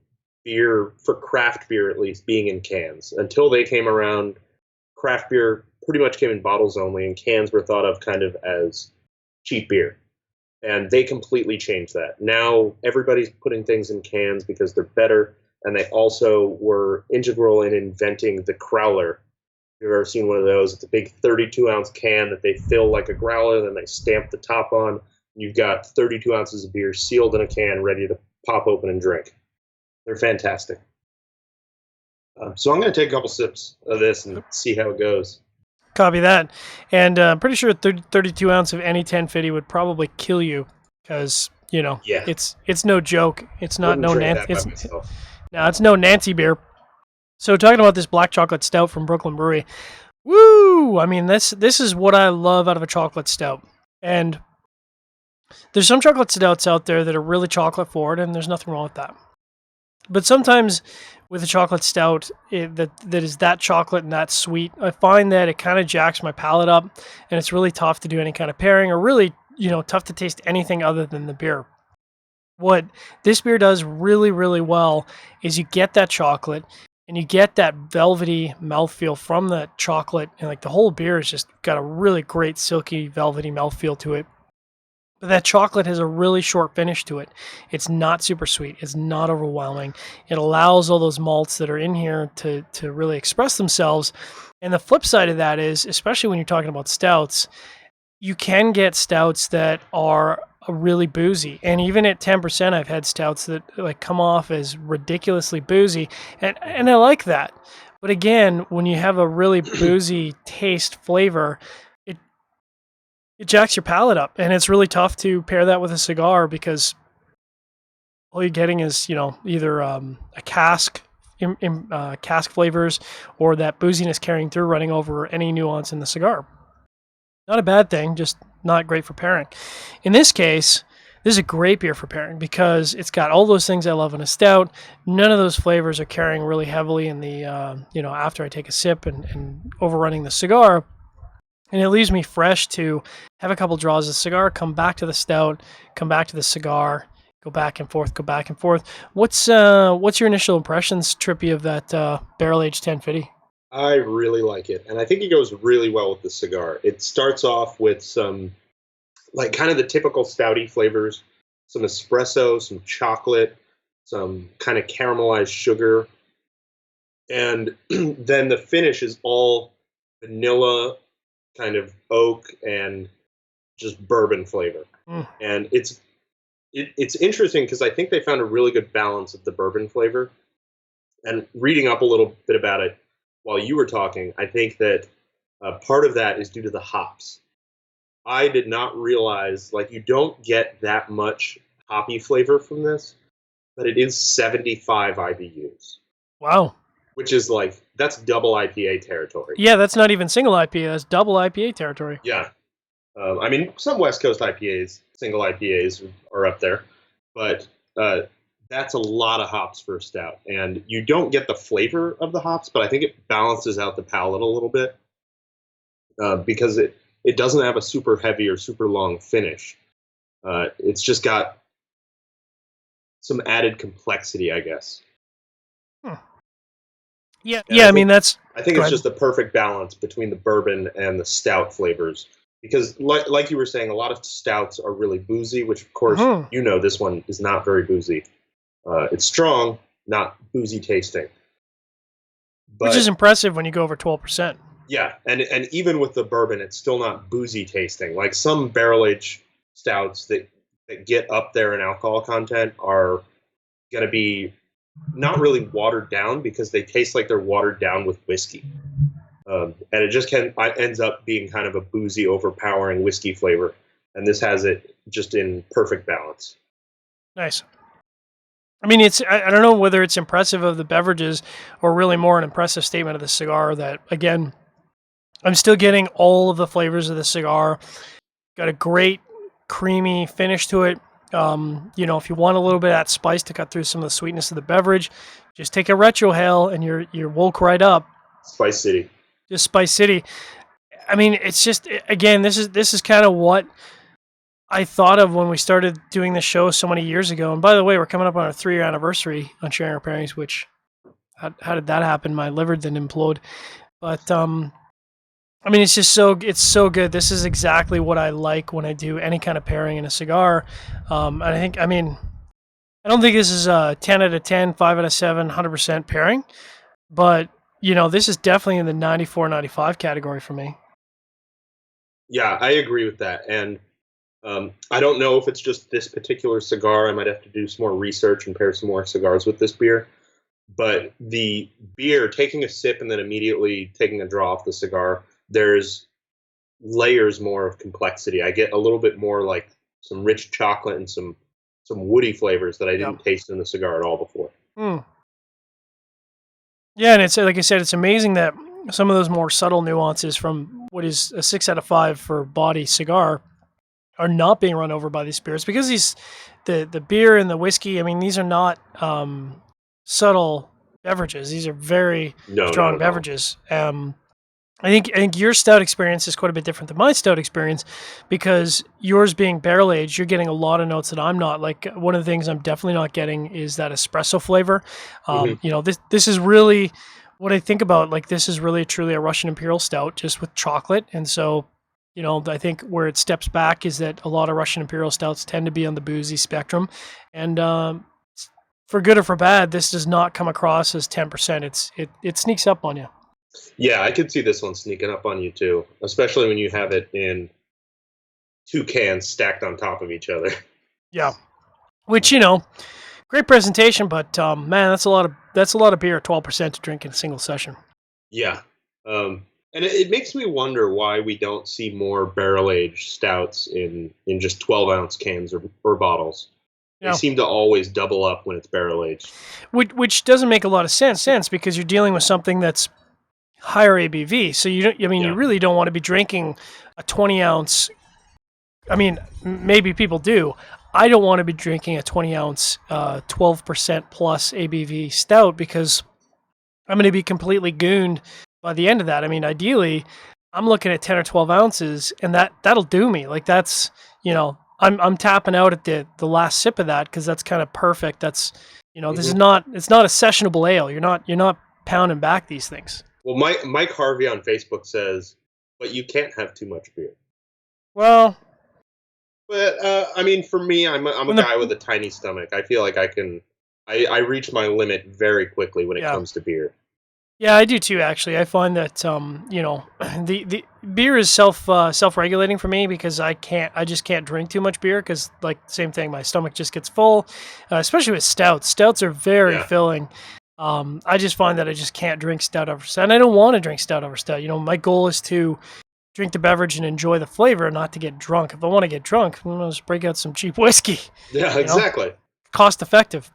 craft beer at least, being in cans. Until they came around, craft beer pretty much came in bottles only, and cans were thought of kind of as cheap beer. And they completely changed that. Now everybody's putting things in cans because they're better, and they also were integral in inventing the growler. If you've ever seen one of those, it's a big 32-ounce can that they fill like a growler, then they stamp the top on. You've got 32 ounces of beer sealed in a can, ready to pop open and drink. They're fantastic. So I'm going to take a couple sips of this and see how it goes. Copy that. And I'm pretty sure 32 ounce of any 1050 would probably kill you because, it's no joke. It's not no Nancy. It's no Nancy beer. So talking about this black chocolate stout from Brooklyn Brewery, woo! I mean, this is what I love out of a chocolate stout. And there's some chocolate stouts out there that are really chocolate forward, and there's nothing wrong with that. But sometimes with a chocolate stout that is that chocolate and that sweet, I find that it kind of jacks my palate up, and it's really tough to do any kind of pairing, or really, tough to taste anything other than the beer. what this beer does really, really well is you get that chocolate and you get that velvety mouthfeel from the chocolate, and like the whole beer has just got a really great silky, velvety mouthfeel to it. But that chocolate has a really short finish to it. It's not super sweet. It's not overwhelming. It allows all those malts that are in here to really express themselves. And the flip side of that is, especially when you're talking about stouts, you can get stouts that are really boozy. And even at 10%, I've had stouts that like come off as ridiculously boozy. And I like that. But again, when you have a really boozy taste flavor, it jacks your palate up, and it's really tough to pair that with a cigar because all you're getting is, either a cask, cask flavors, or that booziness carrying through, running over any nuance in the cigar. Not a bad thing, just not great for pairing. In this case, this is a great beer for pairing because it's got all those things I love in a stout. None of those flavors are carrying really heavily in the, after I take a sip and overrunning the cigar. And it leaves me fresh to have a couple draws of cigar, come back to the stout, come back to the cigar, go back and forth, go back and forth. What's your initial impressions, Trippy, of that barrel-aged 1050? I really like it, and I think it goes really well with the cigar. It starts off with some, like, kind of the typical stouty flavors, some espresso, some chocolate, some kind of caramelized sugar, and then the finish is all vanilla, kind of oak, and just bourbon flavor. And it's interesting because I think they found a really good balance of the bourbon flavor. And reading up a little bit about it while you were talking, I think that part of that is due to the hops. I did not realize, like, you don't get that much hoppy flavor from this, but it is 75 IBUs. Wow. Which is like, that's double IPA territory. Yeah, that's not even single IPA. That's double IPA territory. Yeah. I mean, some West Coast IPAs, single IPAs are up there, but that's a lot of hops for a stout. And you don't get the flavor of the hops, but I think it balances out the palate a little bit because it doesn't have a super heavy or super long finish. It's just got some added complexity, I guess. Yeah, I mean, I think it's just the perfect balance between the bourbon and the stout flavors. Because, like you were saying, a lot of stouts are really boozy, which, of course, this one is not very boozy. It's strong, not boozy tasting. But, which is impressive when you go over 12%. Yeah, and even with the bourbon, it's still not boozy tasting. Like some barrel-aged stouts that get up there in alcohol content are going to be not really watered down because they taste like they're watered down with whiskey. And it just ends up being kind of a boozy, overpowering whiskey flavor. And this has it just in perfect balance. Nice. I mean, I don't know whether it's impressive of the beverages or really more an impressive statement of the cigar that, again, I'm still getting all of the flavors of the cigar. Got a great creamy finish to it. If you want a little bit of that spice to cut through some of the sweetness of the beverage, just take a retrohale and you're woke right up. Spice City. Just Spice City. I mean, it's just, again, this is kind of what I thought of when we started doing the show so many years ago. And by the way, we're coming up on our 3-year anniversary on Sharing Our Pairings, which, how did that happen? My liver didn't implode. But, I mean, it's just it's so good. This is exactly what I like when I do any kind of pairing in a cigar. And I don't think this is a 10 out of 10, 5 out of 7, 100% pairing. But, this is definitely in the 94, 95 category for me. Yeah, I agree with that. And I don't know if it's just this particular cigar. I might have to do some more research and pair some more cigars with this beer. But the beer, taking a sip and then immediately taking a draw off the cigar, there's layers more of complexity. I get a little bit more like some rich chocolate and some woody flavors that I didn't taste in the cigar at all before. Yeah, and it's, like I said, it's amazing that some of those more subtle nuances from what is a 6 out of 5 for body cigar are not being run over by these spirits, because the beer and the whiskey, I mean, these are not subtle beverages. These are very strong beverages. I think your stout experience is quite a bit different than my stout experience, because yours being barrel aged, you're getting a lot of notes that I'm not. Like, one of the things I'm definitely not getting is that espresso flavor. Hmm. This is really what I think about. Like, this is really truly a Russian Imperial Stout just with chocolate, and so I think where it steps back is that a lot of Russian Imperial Stouts tend to be on the boozy spectrum, and for good or for bad, this does not come across as 10%. It sneaks up on you. Yeah, I could see this one sneaking up on you too, especially when you have it in two cans stacked on top of each other. Yeah, which great presentation, but man, that's a lot of beer, 12% to drink in a single session. Yeah. And it makes me wonder why we don't see more barrel aged stouts in just 12-ounce cans or bottles. They Yeah, seem to always double up when it's barrel aged. which doesn't make a lot of sense because you're dealing with something that's higher ABV. So you don't. I mean, you Yeah. really don't want to be drinking a 20-ounce. I mean, maybe people do. I don't want to be drinking a 20-ounce, 12% plus ABV stout because I'm going to be completely gooned by the end of that. I mean, ideally, I'm looking at 10 or 12 ounces, and that'll do me. Like, that's I'm tapping out at the last sip of that because that's kind of perfect. That's this is Hmm. not it's not a sessionable ale. You're not pounding back these things. Well, Mike Harvey on Facebook says, but you can't have too much beer. Well, But I mean, for me, I'm a when the guy with a tiny stomach. I feel like I reach my limit very quickly when it yeah comes to beer. yeah I do too. Actually, I find that the beer is self regulating for me because I just can't drink too much beer because, like, same thing, my stomach just gets full, especially with stouts. Stouts are very Yeah. filling. I just find that I just can't drink stout over stout, and I don't want to drink stout over stout. My goal is to drink the beverage and enjoy the flavor, not to get drunk. If I want to get drunk, I'll just break out some cheap whiskey. Yeah, You know, exactly. cost effective.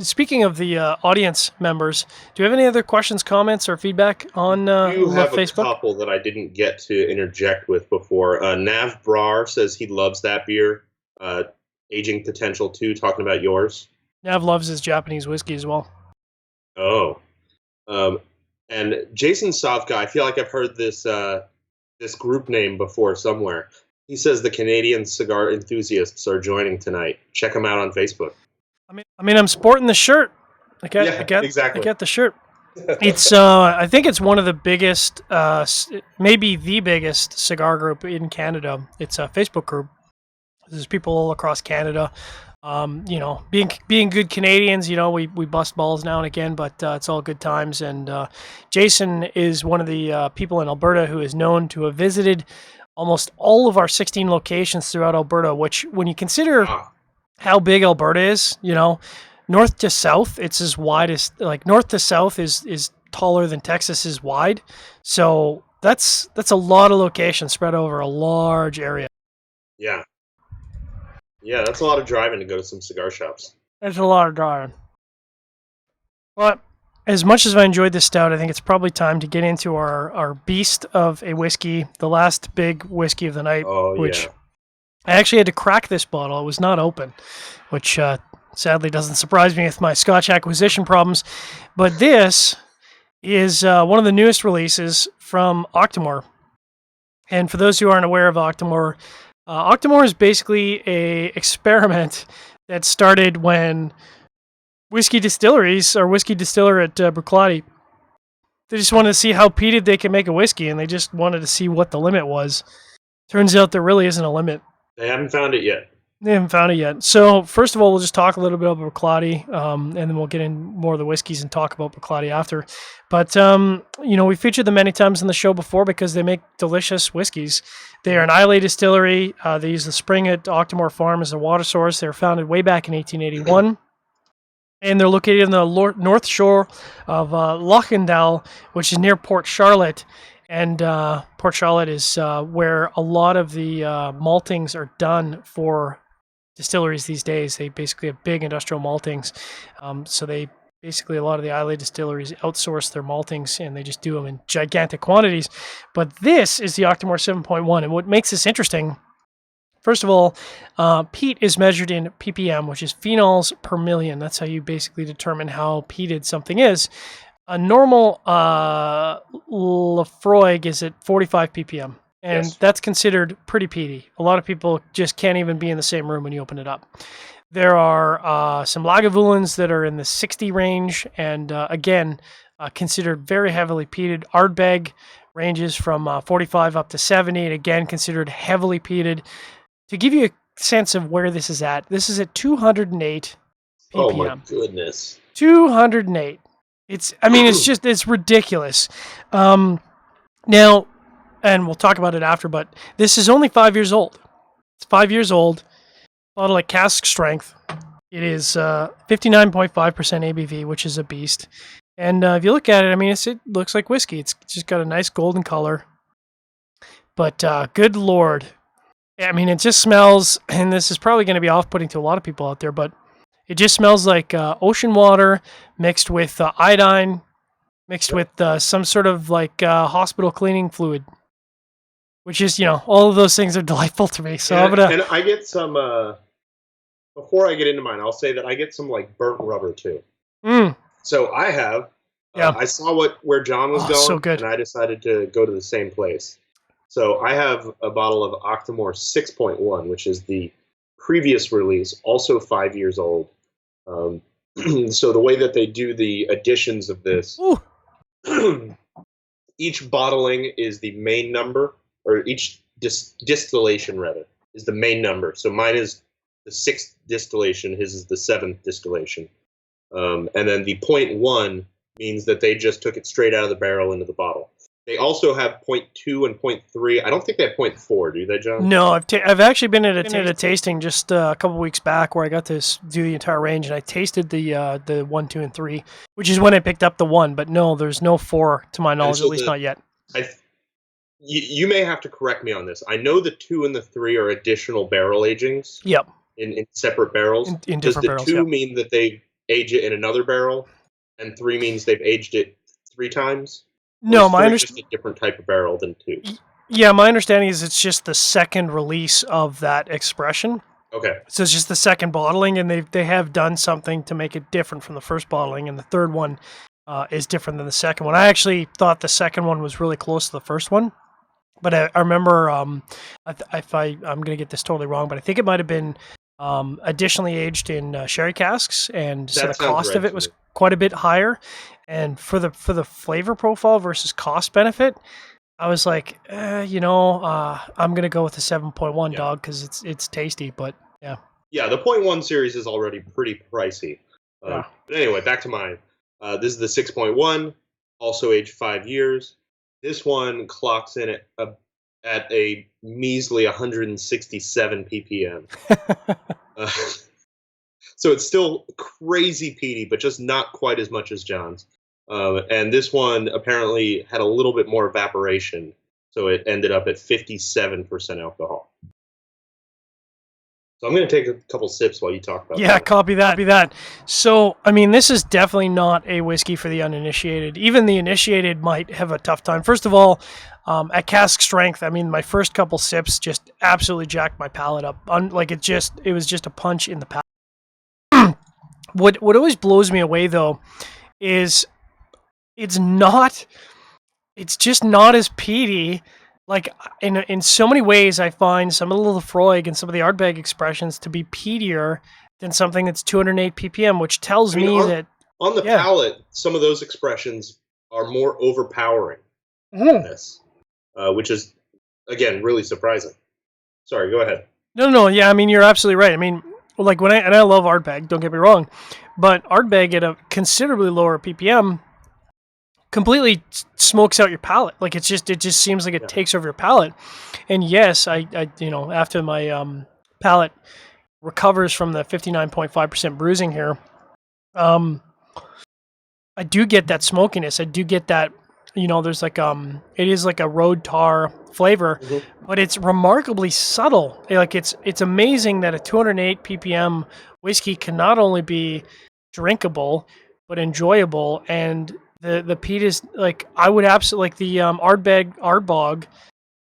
Speaking of the audience members, do you have any other questions, comments, or feedback on You the have a Facebook? couple that I didn't get to interject with before. Nav Brar says he loves that beer. Uh, Aging Potential 2, talking about yours. Nav loves his Japanese whiskey as well. Oh. Um, and Jason Savka, I feel like I've heard this group name before somewhere. He says the Canadian cigar enthusiasts are joining tonight. Check them out on Facebook. I mean, I'm sporting the shirt. I got, I Yeah, got, I exactly. got the shirt. It's, I think it's one of the biggest, maybe the biggest cigar group in Canada. It's a Facebook group. There's people all across Canada. Being good Canadians, we bust balls now and again, but it's all good times. And Jason is one of the people in Alberta who is known to have visited almost all of our 16 locations throughout Alberta. Which, when you consider Ah, how big Alberta is, north to south, it's as wide as, like, north to south is taller than Texas is wide. So that's a lot of locations spread over a large area. yeah. Yeah, that's a lot of driving to go to some cigar shops. That's a lot of driving. But as much as I enjoyed this stout, I think it's probably time to get into our beast of a whiskey, the last big whiskey of the night, Oh, which yeah. I actually had to crack this bottle. It was not open, which sadly doesn't surprise me with my Scotch acquisition problems. But this is one of the newest releases from Octomore. And for those who aren't aware of Octomore, Octomore is basically a experiment that started when whiskey distilleries or whiskey distiller at Bruichladdich, they just wanted to see how peated they can make a whiskey, and they just wanted to see what the limit was. Turns out there really isn't a limit. They haven't found it yet. They haven't found it yet. So first of all, we'll just talk a little bit about Bruichladdich, and then we'll get in more of the whiskeys and talk about Bruichladdich after. But we featured them many times in the show before because they make delicious whiskeys. They are an Islay distillery. They use the spring at Octomore Farm as a water source. They were founded way back in 1881. And they're located on the north shore of Lochendal, which is near Port Charlotte. And Port Charlotte is where a lot of the maltings are done for distilleries these days. They basically have big industrial maltings. So they basically, a lot of the Islay distilleries outsource their maltings and they just do them in gigantic quantities. But this is the Octomore 7.1. And what makes this interesting, first of all, peat is measured in ppm, which is phenols per million. That's how you basically determine how peated something is. A normal Lafroig is at 45 ppm, and Yes. that's considered pretty peaty. A lot of people just can't even be in the same room when you open it up. There are some Lagavulins that are in the 60 range, and again, considered very heavily peated. Ardbeg ranges from 45 up to 70, and again, considered heavily peated. To give you a sense of where this is at 208 ppm. Oh my goodness. 208. It's ridiculous. Now, and we'll talk about it after, but this is only 5 years old. It's 5 years old. Bottle at cask strength. It is 59.5% ABV, which is a beast. And if you look at it, it looks like whiskey. It's just got a nice golden color. But good Lord. It just smells, and this is probably going to be off-putting to a lot of people out there, but it just smells like ocean water mixed with iodine, mixed with some sort of hospital cleaning fluid, which is, all of those things are delightful to me. So and I get some, before I get into mine, I'll say that I get some burnt rubber too. So I have, I saw where John was going, so good. And I decided to go to the same place. So I have a bottle of Octomore 6.1, which is the previous release, also 5 years old. So the way that they do the additions of this, each bottling is the main number, or each distillation rather is the main number. So mine is the 6th distillation, his is the 7th distillation, and then the 0.1 means that they just took it straight out of the barrel into the bottle. They also have 0.2 and 0.3. I don't think they have 0.4, do they, John? No, I've actually been at a tasting just a couple weeks back where I got to do the entire range, and I tasted the 1, 2, and 3, which is when I picked up the 1. But no, there's no 4 to my knowledge, at least not yet. You may have to correct me on this. I know the 2 and the 3 are additional barrel agings. Yep. In separate barrels. In different barrels. Does the 2 mean that they age it in another barrel, and 3 means they've aged it 3 times? No, my understanding is just a different type of barrel than 2. Yeah, my understanding is it's just the second release of that expression. Okay. So it's just the second bottling, and they have done something to make it different from the first bottling, and the third one is different than the second one. I actually thought the second one was really close to the first one, but I remember I'm going to get this totally wrong, but I think it might have been additionally aged in sherry casks, and so the cost of it was quite a bit higher. And for the flavor profile versus cost benefit, I was like, I'm gonna go with the 7.1 dog because it's tasty. But yeah, the 0.1 series is already pretty pricey. But anyway, back to mine. This is the 6.1, also aged 5 years. This one clocks in at a measly 167 ppm. So it's still crazy peaty, but just not quite as much as John's. And this one apparently had a little bit more evaporation, so it ended up at 57% alcohol. So I'm going to take a couple sips while you talk about that. Yeah, copy that. So, this is definitely not a whiskey for the uninitiated. Even the initiated might have a tough time. First of all, at cask strength, my first couple sips just absolutely jacked my palate up. It was just a punch in the palate. What always blows me away though is it's just not as peaty. Like in so many ways, I find some of the Lafroig and some of the Ardbeg expressions to be peatier than something that's 208 ppm, which tells me that on the palate, some of those expressions are more overpowering than this, which is again really surprising. Sorry, go ahead. No, yeah, you're absolutely right. Like I love Ardbeg, don't get me wrong, but Ardbeg at a considerably lower ppm completely smokes out your palate. Like it just seems like it takes over your palate. And yes, I after my palate recovers from the 59.5% bruising here, I do get that smokiness. I do get that, there's it is like a road tar flavor, but it's remarkably subtle. Like it's amazing that a 208 ppm whiskey can not only be drinkable but enjoyable. And the peat is I would absolutely the Ardbeg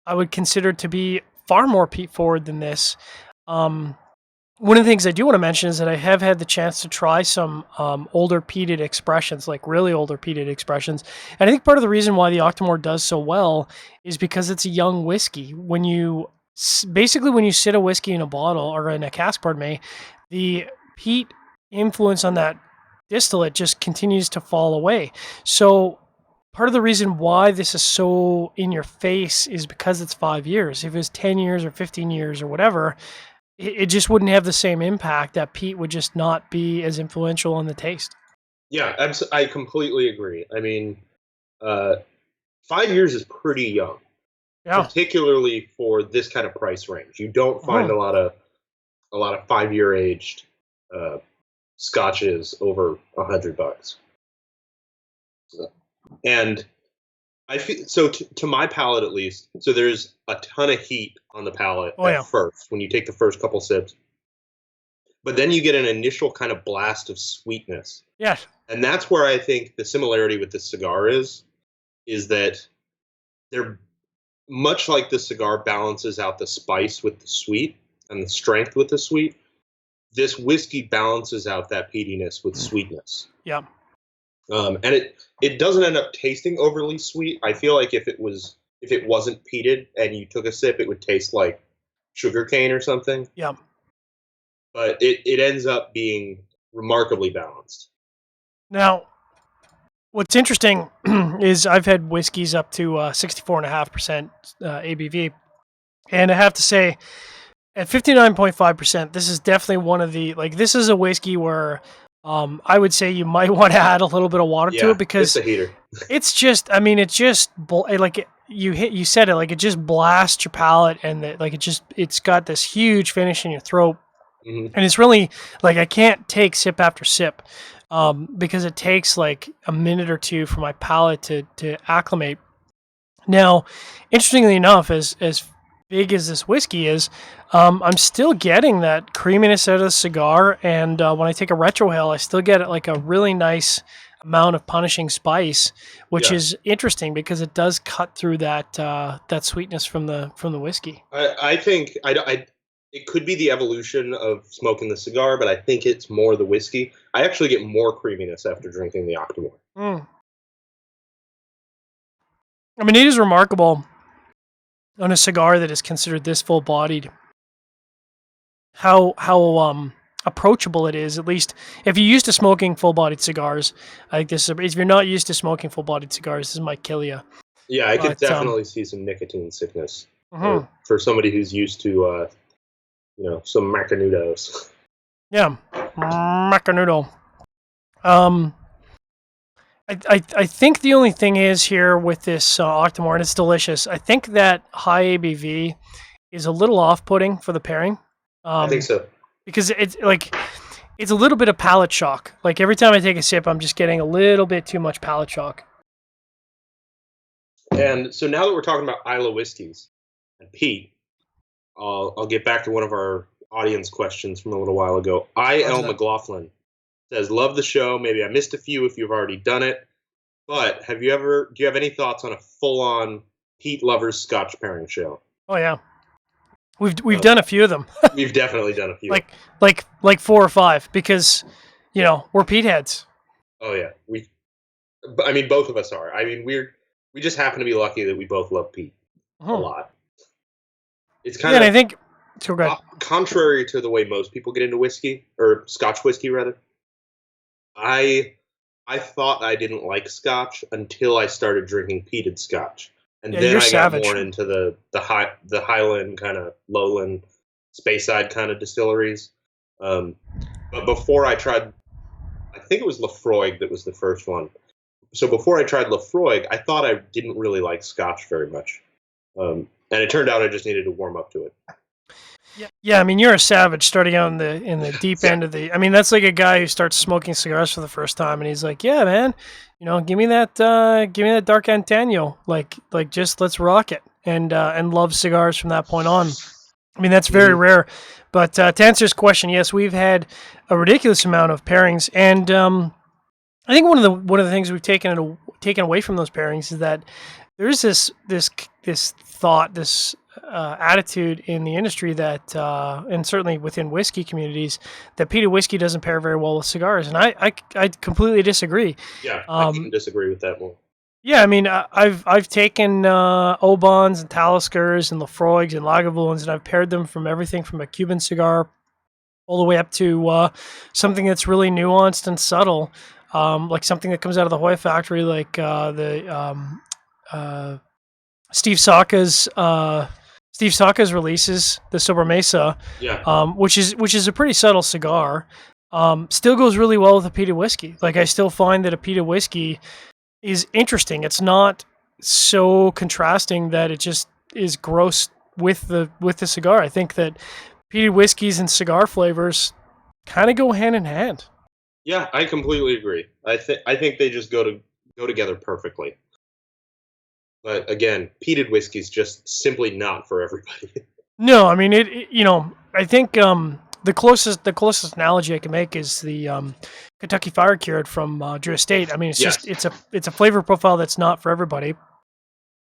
I would consider to be far more peat forward than this. one of the things I do want to mention is that I have had the chance to try some older peated expressions, like really older peated expressions. And I think part of the reason why the Octomore does so well is because it's a young whiskey. When you basically when you sit a whiskey in a bottle or in a cask, pardon me, the peat influence on that distillate just continues to fall away. So part of the reason why this is so in your face is because it's 5 years. If it was 10 years or 15 years or whatever, it just wouldn't have the same impact. That peat would just not be as influential on the taste. Yeah, I completely agree. I mean, 5 years is pretty young, Yeah. particularly for this kind of price range. You don't find a lot of 5 year aged scotches over $100. And I feel so to my palate at least. So there's a ton of heat on the palate at first when you take the first couple sips, but then you get an initial kind of blast of sweetness. Yes, and that's where I think the similarity with the cigar is that they're much like the cigar balances out the spice with the sweet and the strength with the sweet. This whiskey balances out that peatiness with sweetness. Yeah. And it doesn't end up tasting overly sweet. I feel like if it wasn't peated and you took a sip, it would taste like sugarcane or something. Yeah. But it ends up being remarkably balanced. Now, what's interesting is I've had whiskeys up to 64.5% ABV, and I have to say, at 59.5%, this is definitely one of the this is a whiskey where I would say you might want to add a little bit of water to it because it's a heater. It's just, I mean, it's just like you said it, like it just blasts your palate, and it's got this huge finish in your throat, and it's really like I can't take sip after sip because it takes like a minute or two for my palate to acclimate. Now, interestingly enough, as big as this whiskey is, I'm still getting that creaminess out of the cigar, and when I take a retrohale, I still get like a really nice amount of punishing spice, which is interesting because it does cut through that sweetness from the whiskey. I think it could be the evolution of smoking the cigar, but I think it's more the whiskey. I actually get more creaminess after drinking the Octomore. I mean, it is remarkable on a cigar that is considered this full-bodied, how approachable it is. At least if you're used to smoking full-bodied cigars, I think this is. If you're not used to smoking full-bodied cigars, this might kill you. Yeah, I could definitely see some nicotine sickness for somebody who's used to, some macanudos. Yeah, macanudo. I think the only thing is here with this Octomore, and it's delicious, I think that high ABV is a little off-putting for the pairing. I think so. Because it's a little bit of palate shock. Like every time I take a sip, I'm just getting a little bit too much palate shock. And so now that we're talking about Islay whiskeys and peat, I'll get back to one of our audience questions from a little while ago. I.L. McLaughlin says, love the show. Maybe I missed a few if you've already done it. But do you have any thoughts on a full-on peat lovers Scotch pairing show? Oh, yeah. We've done a few of them. We've definitely done a few. Like 4 or 5 because, we're peat heads. Oh, yeah. Both of us are. I mean, we just happen to be lucky that we both love peat a lot. It's kind of, and I think, so good. Contrary to the way most people get into whiskey, or Scotch whiskey rather, I thought I didn't like Scotch until I started drinking peated Scotch, and then I got more into the Highland kind of lowland, Speyside kind of distilleries. But before I tried, I think it was Lafroig that was the first one. So before I tried Lafroig, I thought I didn't really like Scotch very much, and it turned out I just needed to warm up to it. Yeah, I mean, you're a savage starting out in the deep end of the. I mean, that's like a guy who starts smoking cigars for the first time, and he's like, "Yeah, man, give me that dark Antano, like just let's rock it," and love cigars from that point on. I mean, that's very rare. But to answer his question, yes, we've had a ridiculous amount of pairings, and I think one of the things we've taken away from those pairings is that there is this thought, this attitude in the industry that, and certainly within whiskey communities, that peated whiskey doesn't pair very well with cigars, and I completely disagree. Yeah, I couldn't disagree with that more. Yeah, I mean, I've taken Obans and Taliskers and Lafroigs and Lagavulins, and I've paired them from everything from a Cuban cigar all the way up to something that's really nuanced and subtle, like something that comes out of the Hoya factory, like Steve Saka's releases, the Sobremesa, Yeah. which is a pretty subtle cigar. Still goes really well with a peated whiskey. Like, I still find that a peated whiskey is interesting. It's not so contrasting that it just is gross with the cigar. I think that peated whiskeys and cigar flavors kind of go hand in hand. Yeah, I completely agree. I think they just go together perfectly. But again, peated whiskey is just simply not for everybody. No, I mean I think the closest analogy I can make is the Kentucky Fire Cured from Joya State. I mean, it's Yes. just it's a flavor profile that's not for everybody,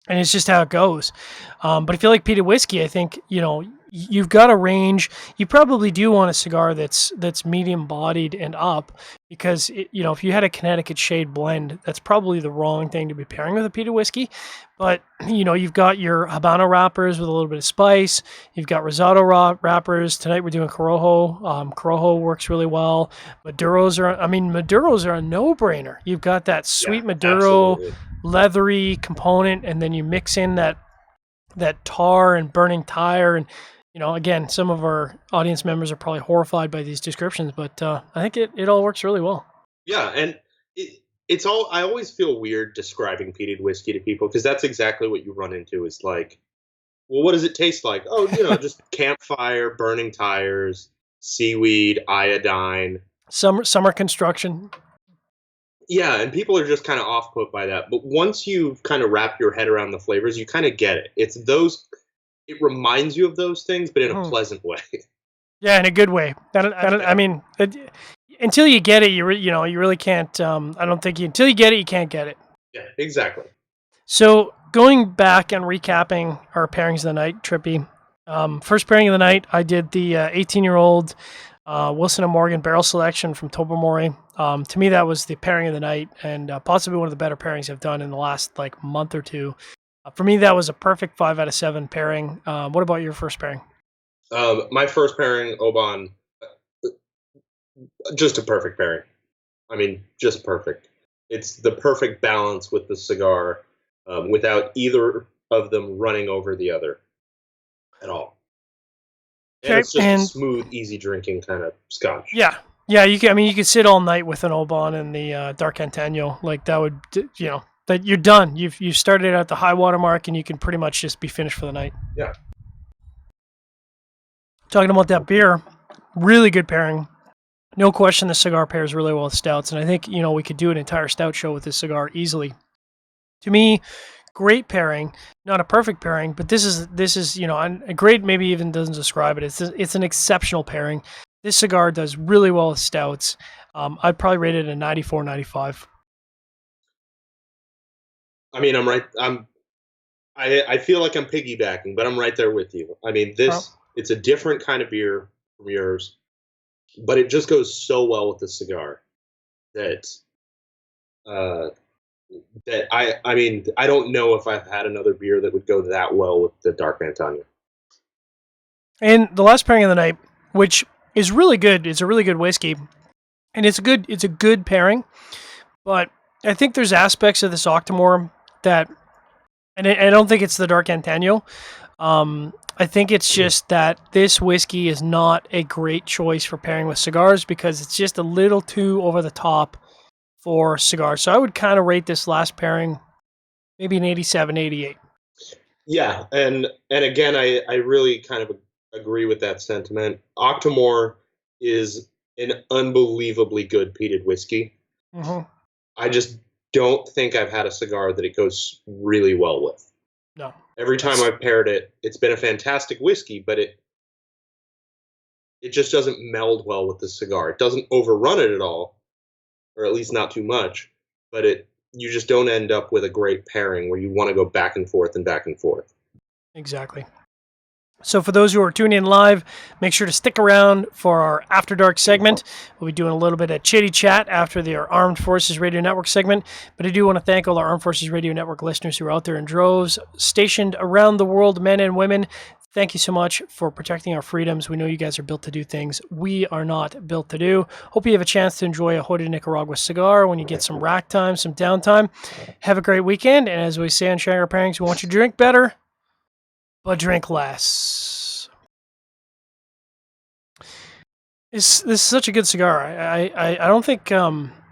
and it's just how it goes. But I feel like peated whiskey, I think you've got a range. You probably do want a cigar that's medium bodied and up, because if you had a Connecticut shade blend, that's probably the wrong thing to be pairing with a peated whiskey. But you've got your Habano wrappers with a little bit of spice. You've got risotto wrappers. Tonight we're doing Corojo. Corojo works really well. Maduros are a no-brainer. You've got that sweet Maduro, Absolutely. leathery component, and then you mix in that tar and burning tire. And again, some of our audience members are probably horrified by these descriptions, but I think it all works really well. Yeah, and it's all. I always feel weird describing peated whiskey to people, because that's exactly what you run into. Is like, well, what does it taste like? Oh, just campfire, burning tires, seaweed, iodine. Summer construction. Yeah, and people are just kind of off put by that. But once you kind of wrap your head around the flavors, you kind of get it. It's those. It reminds you of those things, but in a pleasant way. Yeah, in a good way. I mean, until you get it, you really can't. I don't think until you get it, you can't get it. Yeah, exactly. So going back and recapping our pairings of the night, Trippy. First pairing of the night, I did the 18-year-old Wilson & Morgan barrel selection from Tobermory. To me, that was the pairing of the night, and possibly one of the better pairings I've done in the last month or two. For me, that was a perfect 5 out of 7 pairing. What about your first pairing? My first pairing, Oban, just a perfect pairing. I mean, just perfect. It's the perfect balance with the cigar, without either of them running over the other at all. And it's just a smooth, easy drinking kind of scotch. Yeah. You could sit all night with an Oban and the Dark Antano. Like, that would, that you're done. You've started at the high water mark, and you can pretty much just be finished for the night. Yeah. Talking about that beer, really good pairing. No question, the cigar pairs really well with stouts, and I think we could do an entire stout show with this cigar easily. To me, great pairing, not a perfect pairing, but this is a great, maybe even doesn't describe it. It's an exceptional pairing. This cigar does really well with stouts. I'd probably rate it a 94, 95. I mean, I'm right. I feel like I'm piggybacking, but I'm right there with you. I mean, it's a different kind of beer from yours, but it just goes so well with the cigar that I mean, I don't know if I've had another beer that would go that well with the Dark Antano. And the last pairing of the night, which is really good, it's a really good whiskey, and it's a good pairing, but I think there's aspects of this Octomore that, and I don't think it's the Dark Antano. I think it's just that this whiskey is not a great choice for pairing with cigars, because it's just a little too over the top for cigars. So I would kind of rate this last pairing maybe an 87, 88. Yeah, and again, I really kind of agree with that sentiment. Octomore is an unbelievably good peated whiskey. Mm-hmm. I just don't think I've had a cigar that it goes really well with. No. Every time I've paired it, it's been a fantastic whiskey, but it just doesn't meld well with the cigar. It doesn't overrun it at all, or at least not too much, but you just don't end up with a great pairing where you want to go back and forth and back and forth. Exactly. So for those who are tuning in live, make sure to stick around for our After Dark segment. We'll be doing a little bit of chitty chat after the Armed Forces Radio Network segment. But I do want to thank all our Armed Forces Radio Network listeners who are out there in droves, stationed around the world, men and women. Thank you so much for protecting our freedoms. We know you guys are built to do things we are not built to do. Hope you have a chance to enjoy a Hoya Nicaragua cigar when you get some rack time, some downtime. Have a great weekend. And as we say on Cigar Pairings, we want you to drink better, but drink less. This is such a good cigar. I don't think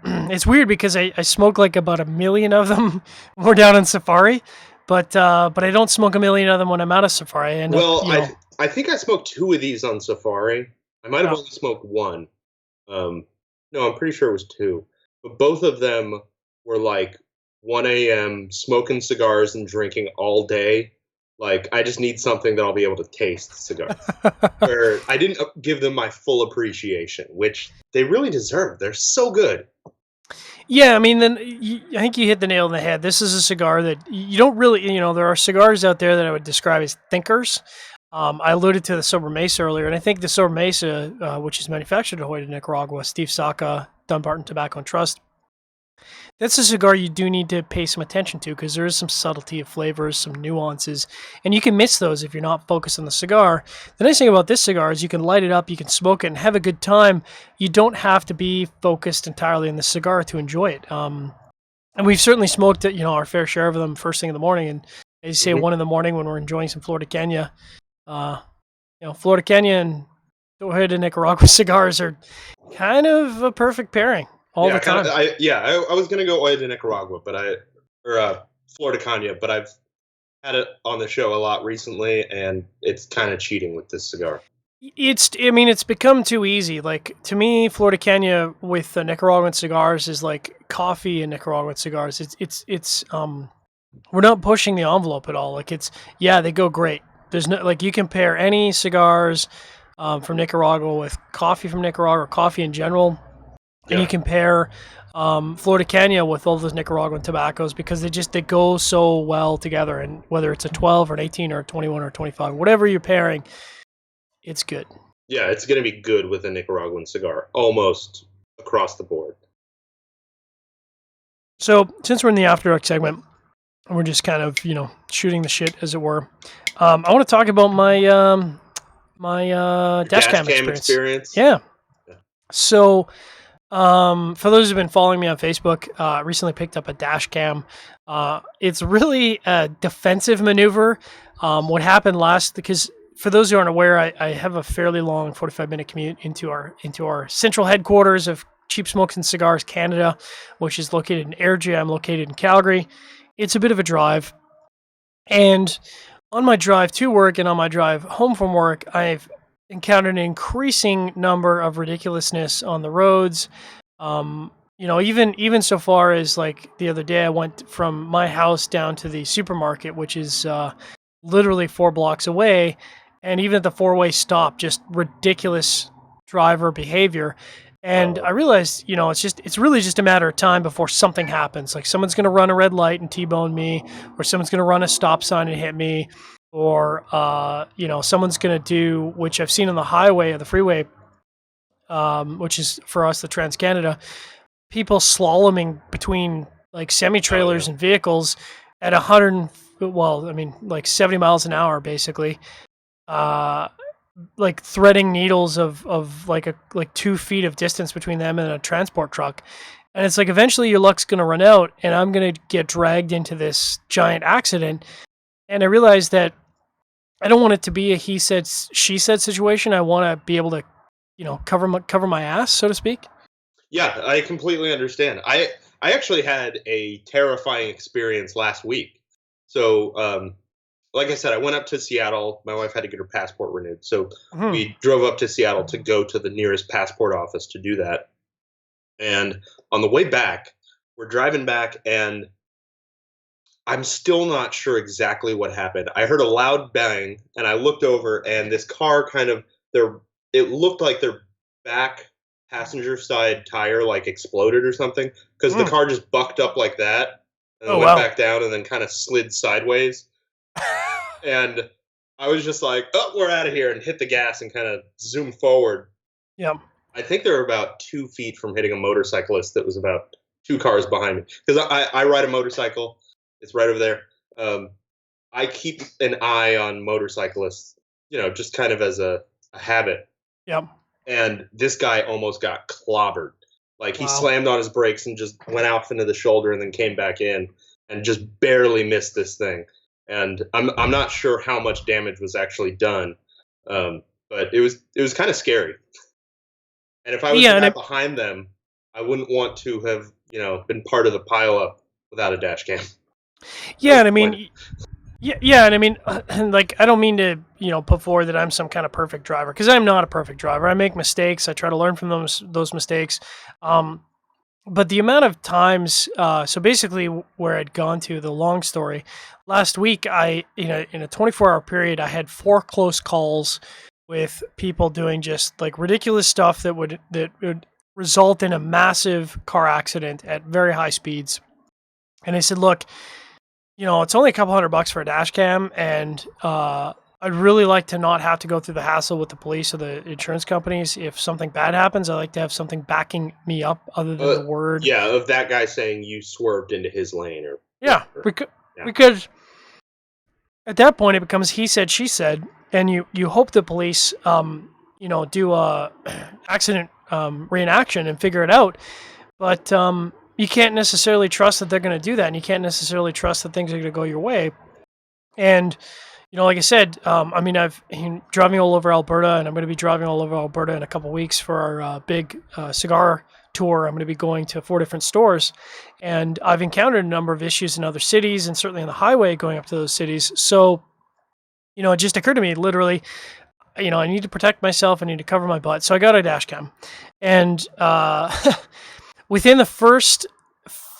it's weird because I smoke like about 1 million of them when we're down in Safari, but I don't smoke 1 million of them when I'm out of Safari. I think I smoked 2 of these on Safari. I might have only smoked 1. No, I'm pretty sure it was 2. But both of them were like 1 a.m. smoking cigars and drinking all day. Like, I just need something that I'll be able to taste cigars. Where I didn't give them my full appreciation, which they really deserve. They're so good. Yeah, I mean, I think you hit the nail on the head. This is a cigar that you don't really, there are cigars out there that I would describe as thinkers. I alluded to the Sober Mesa earlier, and I think the Sober Mesa, which is manufactured at Hoya, Nicaragua, Steve Saka, Dunbarton Tobacco and Trust, that's a cigar you do need to pay some attention to because there is some subtlety of flavors, some nuances, and you can miss those if you're not focused on the cigar. The nice thing about this cigar is you can light it up, you can smoke it, and have a good time. You don't have to be focused entirely on the cigar to enjoy it. And we've certainly smoked our fair share of them first thing in the morning, and as you say, 1 in the morning when we're enjoying some Florida Kenya. Florida Kenya and Hoya de Nicaragua cigars are kind of a perfect pairing. All the time. I was gonna go Hoya de Nicaragua, or Florida Caña, but I've had it on the show a lot recently, and it's kind of cheating with this cigar. It's become too easy. Like, to me, Florida Caña with the Nicaraguan cigars is like coffee and Nicaraguan cigars. It's we're not pushing the envelope at all. Like, they go great. There's no, like, you can pair any cigars from Nicaragua with coffee from Nicaragua or coffee in general. And you compare Florida Caña with all those Nicaraguan tobaccos because they go so well together. And whether it's a 12 or an 18 or a 21 or 25, whatever you're pairing, it's good. Yeah, it's going to be good with a Nicaraguan cigar, almost across the board. So since we're in the After Dark segment, and we're just kind of, shooting the shit, as it were, I want to talk about my dash cam experience. Yeah. So... for those who've been following me on Facebook, I recently picked up a dash cam. It's really a defensive maneuver. What happened because for those who aren't aware, I have a fairly long 45-minute commute into our central headquarters of Cheap Smokes and Cigars Canada, which is located in Airdrie. I'm located in Calgary. It's a bit of a drive. And on my drive to work and on my drive home from work, I've encountered an increasing number of ridiculousness on the roads. Even so far as like the other day, I went from my house down to the supermarket, which is literally 4 blocks away. And even at the 4-way stop, just ridiculous driver behavior. And I realized, it's really just a matter of time before something happens. Like, someone's going to run a red light and T-bone me, or someone's going to run a stop sign and hit me, or someone's going to do, which I've seen on the highway or the freeway, which is for us the Trans-Canada, people slaloming between like semi-trailers and vehicles at 70 miles an hour, basically, like threading needles of like 2 feet of distance between them and a transport truck. And it's like, eventually your luck's going to run out and I'm going to get dragged into this giant accident. And I realized that I don't want it to be a he said, she said situation. I want to be able to, cover my ass, so to speak. Yeah, I completely understand. I actually had a terrifying experience last week. So, like I said, I went up to Seattle. My wife had to get her passport renewed. So we drove up to Seattle to go to the nearest passport office to do that. And on the way back, we're driving back, and I'm still not sure exactly what happened. I heard a loud bang, and I looked over, and this car it looked like their back passenger side tire like exploded or something, because the car just bucked up like that and then went back down and then kind of slid sideways. And I was just like, oh, we're out of here, and hit the gas and kind of zoom forward. Yeah. I think they were about 2 feet from hitting a motorcyclist that was about 2 cars behind me. Because I ride a motorcycle. It's right over there. I keep an eye on motorcyclists, just kind of as a habit. Yep. And this guy almost got clobbered. Like, he Wow. slammed on his brakes and just went off into the shoulder and then came back in and just barely missed this thing. And I'm not sure how much damage was actually done, but it was kind of scary. And if I was behind them, I wouldn't want to have been part of the pileup without a dash cam. Yeah, and I mean, and I mean, like, I don't mean to put forward that I'm some kind of perfect driver, because I'm not a perfect driver. I make mistakes. I try to learn from those mistakes. But the amount of times, so basically where I'd gone to, the long story, last week, in a 24-hour period, I had 4 close calls with people doing just like ridiculous stuff that would result in a massive car accident at very high speeds. And I said, look, it's only a couple $100 for a dash cam, and I'd really like to not have to go through the hassle with the police or the insurance companies. If something bad happens, I like to have something backing me up other than the word. Yeah, of that guy saying you swerved into his lane. Because at that point it becomes he said, she said, and you hope the police, do a accident reenaction and figure it out. But you can't necessarily trust that they're going to do that, and you can't necessarily trust that things are going to go your way. And like I said, I've been driving all over Alberta, and I'm going to be driving all over Alberta in a couple of weeks for our big cigar tour. I'm going to be going to 4 different stores, and I've encountered a number of issues in other cities, and certainly on the highway going up to those cities. So, it just occurred to me, literally, I need to protect myself. I need to cover my butt. So I got a dash cam, and within the first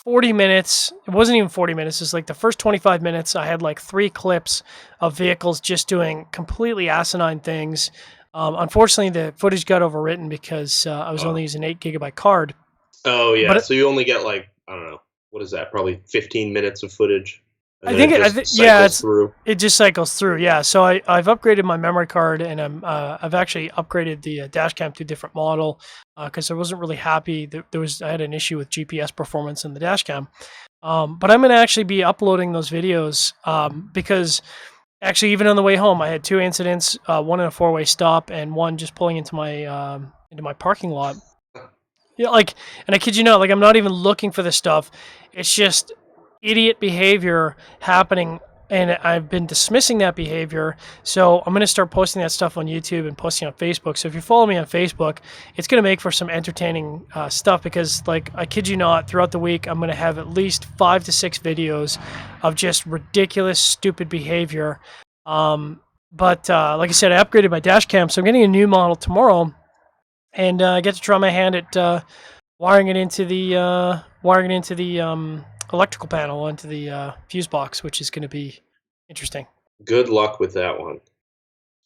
40 minutes, it wasn't even 40 minutes, it was like the first 25 minutes, I had like 3 clips of vehicles just doing completely asinine things. Unfortunately, the footage got overwritten because I was only using an 8 gigabyte card. Oh, yeah. So you only get like, I don't know, what is that? Probably 15 minutes of footage. I think it just cycles through. Yeah. So I've upgraded my memory card, and I've actually upgraded the dash cam to a different model because I wasn't really happy. I had an issue with GPS performance in the dash cam. But I'm going to actually be uploading those videos because actually even on the way home, I had 2 incidents, one in a 4-way stop and one just pulling into my parking lot. Yeah, and I kid you not, I'm not even looking for this stuff. It's just idiot behavior happening, and I've been dismissing that behavior. So I'm going to start posting that stuff on YouTube and posting on Facebook. So if you follow me on Facebook, it's going to make for some entertaining stuff, because I kid you not, throughout the week, I'm going to have at least 5 to 6 videos of just ridiculous, stupid behavior. But like I said, I upgraded my dash cam, so I'm getting a new model tomorrow, and I get to try my hand at wiring it into the electrical panel onto the fuse box, which is going to be interesting. Good luck with that one.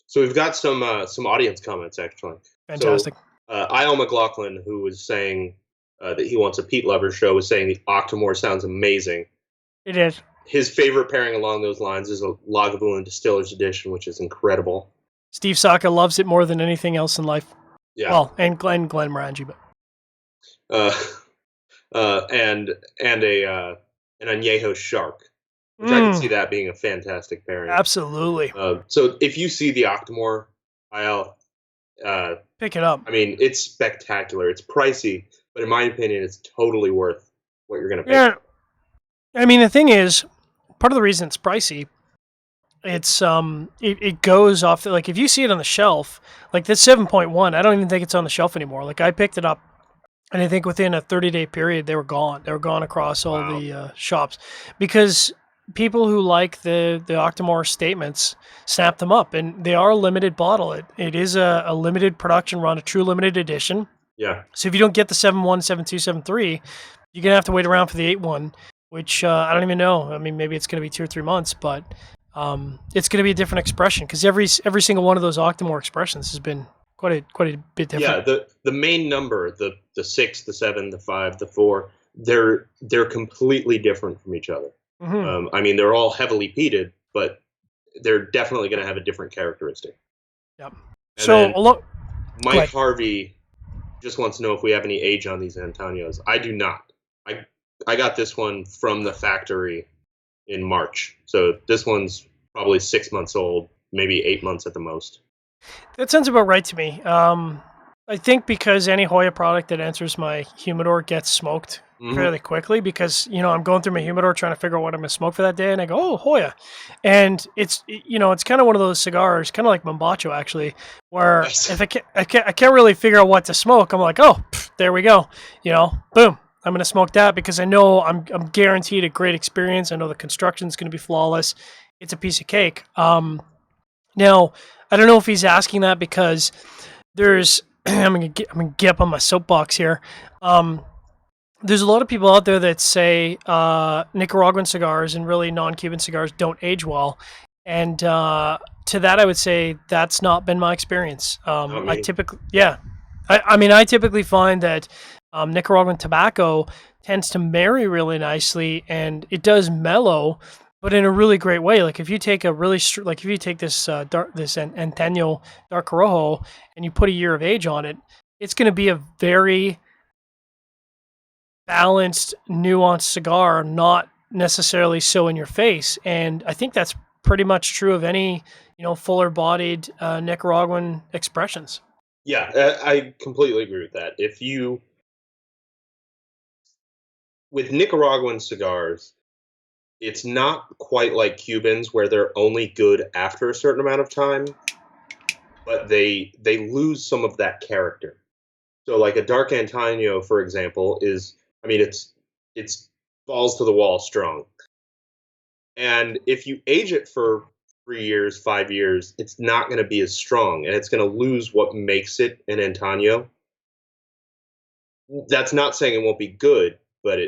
So we've got some audience comments, actually. Fantastic. So, I.L. McLaughlin, who was saying that he wants a Pete Lover show, was saying the Octomore sounds amazing. It is. His favorite pairing along those lines is a Lagavulin Distiller's Edition, which is incredible. Steve Saka loves it more than anything else in life. Yeah. Well, and Glenn Morangi, but. And an Añejo Shark, which I can see that being a fantastic pairing. Absolutely. So if you see the Octomore, pick it up. I mean, it's spectacular. It's pricey, but in my opinion, it's totally worth what you're going to pay. Yeah. I mean, the thing is, part of the reason it's pricey, it's it goes off, if you see it on the shelf, like this 7.1, I don't even think it's on the shelf anymore. I picked it up, and I think within a 30-day period, they were gone. They were gone across all the shops, because people who like the Octomore statements snap them up, and they are a limited bottle. It is a limited production run, a true limited edition. Yeah. So if you don't get the 7.1, 7.2, 7.3, you're going to have to wait around for the 8.1, which I don't even know. I mean, maybe it's going to be 2 or 3 months, but it's going to be a different expression, because every single one of those Octomore expressions has been quite a bit different. Yeah, the main number, the 6, the 7, the 5, the 4, they're completely different from each other. Mm-hmm. I mean, they're all heavily peated, but they're definitely going to have a different characteristic. Yep. And So then Go Mike ahead. Harvey just wants to know if we have any age on these Antonios. I do not. I got this one from the factory in March, so this one's probably 6 months old, maybe 8 months at the most. That sounds about right to me. I think because any Hoya product that enters my humidor gets smoked fairly quickly, because I'm going through my humidor trying to figure out what I'm going to smoke for that day, and I go, oh, Hoya, and it's kind of one of those cigars, kind of like Mombacho actually, where Yes. if I can't really figure out what to smoke, I'm like, oh, there we go, boom. I'm going to smoke that because I know I'm guaranteed a great experience. I know the construction is going to be flawless. It's a piece of cake. Now, I don't know if he's asking that because there's I'm gonna get up on my soapbox here. There's a lot of people out there that say Nicaraguan cigars and really non-Cuban cigars don't age well, and to that I would say that's not been my experience. Not me. I typically find that Nicaraguan tobacco tends to marry really nicely, and it does mellow, but in a really great way. Like if you take if you take this Antano dark Corojo and you put a year of age on it, it's going to be a very balanced, nuanced cigar, not necessarily so in your face. And I think that's pretty much true of any fuller-bodied Nicaraguan expressions. Yeah, I completely agree with that. With Nicaraguan cigars, it's not quite like Cubans where they're only good after a certain amount of time, but they lose some of that character. So like a dark Antano, for example, it's balls to the wall strong. And if you age it for 3 years, 5 years, it's not going to be as strong, and it's going to lose what makes it an Antano. That's not saying it won't be good, but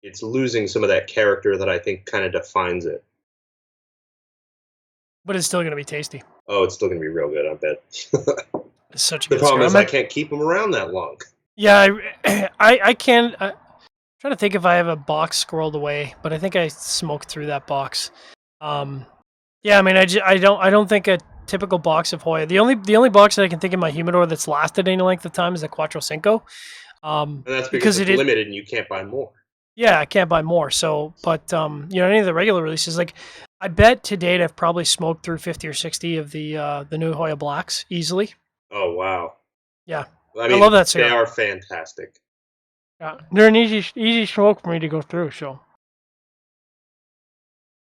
it's losing some of that character that I think kind of defines it. But it's still going to be tasty. Oh, it's still going to be real good, I bet. It's such a The good problem cigar. is I can't keep them around that long. Yeah, I can. I'm trying to think if I have a box scrolled away, but I think I smoked through that box. Yeah, I mean, I don't think a typical box of Hoya. The only box that I can think in my humidor that's lasted any length of time is the Cuatro Cinco. And that's because it's limited and you can't buy more. Yeah, I can't buy more. So, but any of the regular releases, like I bet to date I've probably smoked through 50 or 60 of the new Hoya Blacks easily. Oh wow! Yeah, I mean, love that cigar. They are fantastic. Yeah, they're an easy smoke for me to go through. So.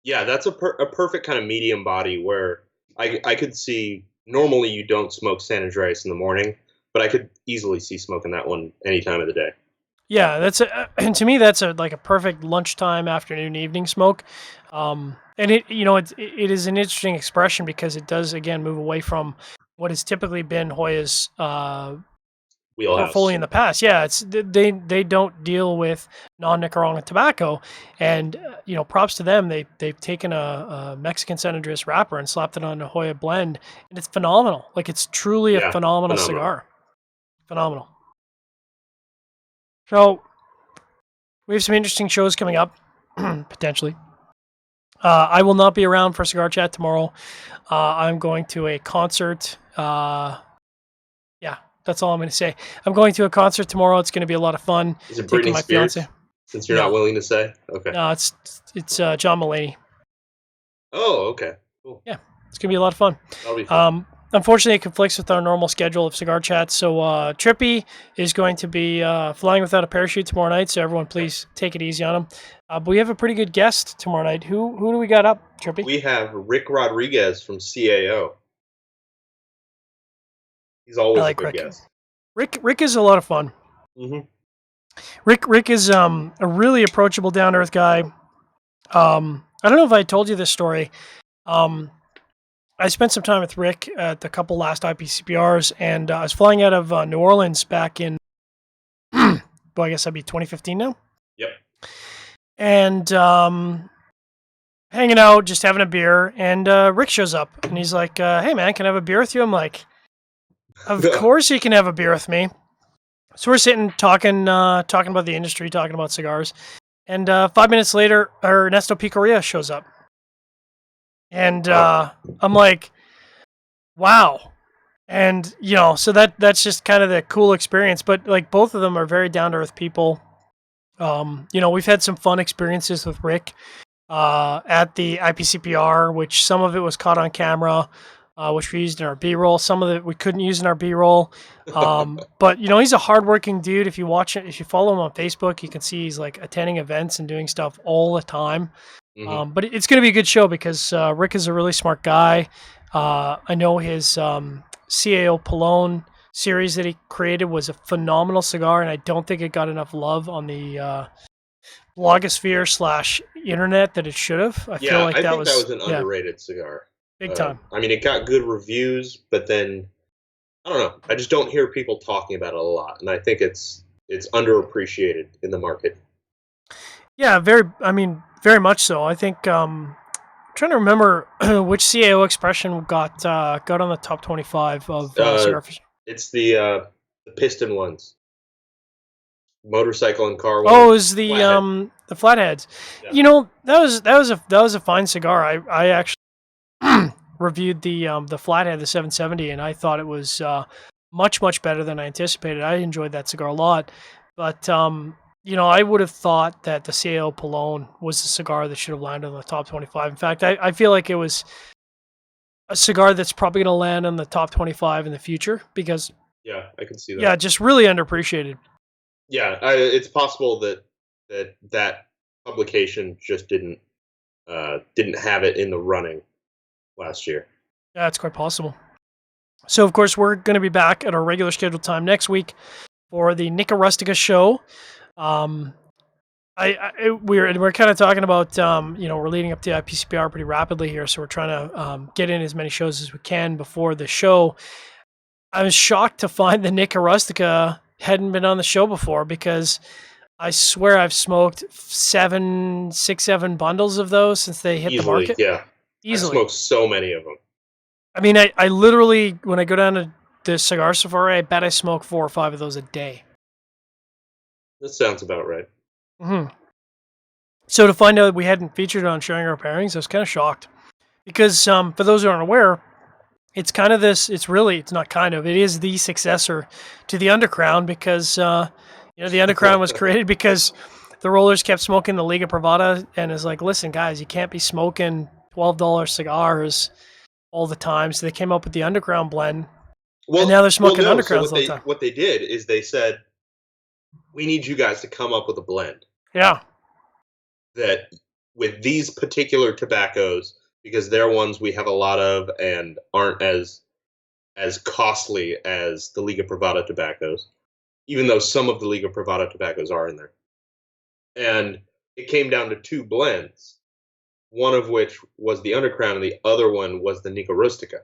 Yeah, that's a perfect kind of medium body where I could see. Normally, you don't smoke San Andreas in the morning, but I could easily see smoking that one any time of the day. Yeah, and to me that's like a perfect lunchtime, afternoon, evening smoke. And it is an interesting expression because it does again move away from what has typically been Hoya's Wheelhouse. portfolio in the past. Yeah, they don't deal with non-Nicaraguan tobacco, and props to them. They've taken a Mexican San Andreas wrapper and slapped it on a Hoya blend, and it's phenomenal. Like it's truly a phenomenal cigar. Phenomenal. So we have some interesting shows coming up, potentially. I will not be around for Cigar Chat tomorrow. I'm going to a concert. Yeah, that's all I'm going to say. I'm going to a concert tomorrow. It's going to be a lot of fun. Is it Britney Spears? Fiance. Since you're not willing to say? Okay. No, it's John Mulaney. Oh, okay. Cool. Yeah, it's going to be a lot of fun. That'll be fun. Unfortunately, it conflicts with our normal schedule of Cigar Chat. So Trippy is going to be flying without a parachute tomorrow night. So everyone, please take it easy on him. But we have a pretty good guest tomorrow night. Who do we got up, Trippy? We have Rick Rodriguez from CAO. He's always a good guest. Rick is a lot of fun. Mm-hmm. Rick is a really approachable, down to earth guy. I don't know if I told you this story. I spent some time with Rick at the couple last IPCPRs, and I was flying out of New Orleans back in, well, I guess that'd be 2015 now. Yep. And hanging out, just having a beer, and Rick shows up, and he's like, hey, man, can I have a beer with you? I'm like, of course you can have a beer with me. So we're sitting talking about the industry, talking about cigars, and 5 minutes later, Ernesto Picoria shows up. And I'm like, wow. And so that's just kind of the cool experience. But like both of them are very down to earth people. We've had some fun experiences with Rick at the IPCPR, which some of it was caught on camera, which we used in our B-roll. Some of it we couldn't use in our B-roll. But he's a hardworking dude. If you follow him on Facebook, you can see he's like attending events and doing stuff all the time. Mm-hmm. But it's going to be a good show because Rick is a really smart guy. I know his CAO Polone series that he created was a phenomenal cigar, and I don't think it got enough love on the blogosphere / internet that it should have. I feel like that was an underrated cigar. Big time. I mean, it got good reviews, but then I don't know. I just don't hear people talking about it a lot, and I think it's underappreciated in the market. Yeah, very much so. I think I'm trying to remember which CAO expression got on the top 25 of Cigar Federation. It's the piston ones, motorcycle and car ones. Oh, it was the flatheads. Yeah. That was a fine cigar. I actually reviewed the flathead, the 770, and I thought it was much better than I anticipated. I enjoyed that cigar a lot, but I would have thought that the CAO Polone was the cigar that should have landed on the top 25. In fact, I feel like it was a cigar that's probably going to land on the top 25 in the future because I can see that. Yeah, just really underappreciated. Yeah, it's possible that publication just didn't have it in the running last year. Yeah, it's quite possible. So, of course, we're going to be back at our regular scheduled time next week for the Nica Rustica show. We're kind of talking about we're leading up to IPCPR pretty rapidly here, so we're trying to get in as many shows as we can before the show. I was shocked to find the Nica Rustica hadn't been on the show before because I swear I've smoked 7 bundles of those since they hit the market. Yeah, easily. I smoked so many of them. I mean, I literally, when I go down to the cigar safari, I bet I smoke 4 or 5 of those a day. That sounds about right. Mm-hmm. So to find out we hadn't featured on Sharing Our Pairings, I was kind of shocked. Because for those who aren't aware, it's kind of this, it's not kind of, it is the successor to the Undercrown because, the Undercrown was created because the rollers kept smoking the Liga Privada and is like, listen, guys, you can't be smoking $12 cigars all the time. So they came up with the Underground blend. Well, and now they're smoking Undercrowns all the time. What they did is they said, we need you guys to come up with a blend. Yeah. That with these particular tobaccos, because they're ones we have a lot of and aren't as costly as the Liga Privada tobaccos, even though some of the Liga Privada tobaccos are in there. And it came down to 2 blends, one of which was the Undercrown and the other one was the Nica Rustica.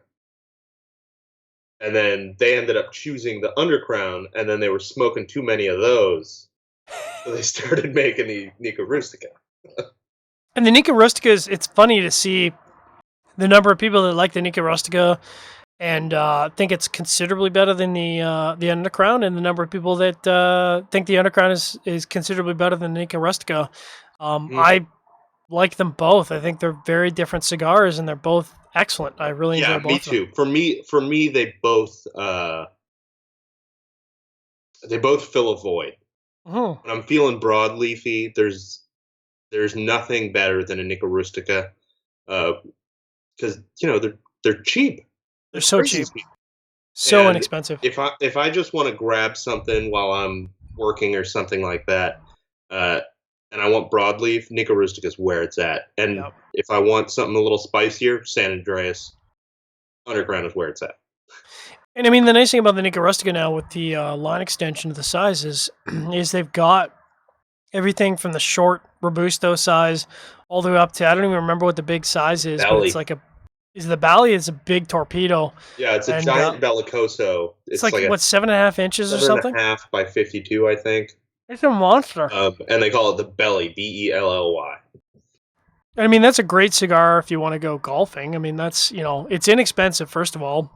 And then they ended up choosing the Undercrown, and then they were smoking too many of those. So they started making the Nica Rustica. And the Nica Rustica it's funny to see the number of people that like the Nica Rustica and think it's considerably better than the Undercrown, and the number of people that think the Undercrown is considerably better than the Nica Rustica. I like them both. I think they're very different cigars, and they're both excellent. I really enjoy both. Yeah, me too. For me, they both fill a void. Mm-hmm. When I'm feeling broadleafy, there's nothing better than a Nica Rustica, because they're cheap. They're so cheap, so inexpensive. If I just want to grab something while I'm working or something like that, and I want broadleaf, Nica Rustica is where it's at. And if I want something a little spicier, San Andreas Underground is where it's at. And I mean, the nice thing about the Nica Rustica now with the line extension of the sizes is they've got everything from the short Robusto size all the way up to, I don't even remember what the big size is, Belly. But it's like the Bally is a big torpedo. Yeah, it's a giant Bellicoso. It's like what, 7.5 inches or something? 7.5 by 52, I think. It's a monster. And they call it the Belly, Belly. I mean, that's a great cigar if you want to go golfing. I mean, that's, it's inexpensive, first of all,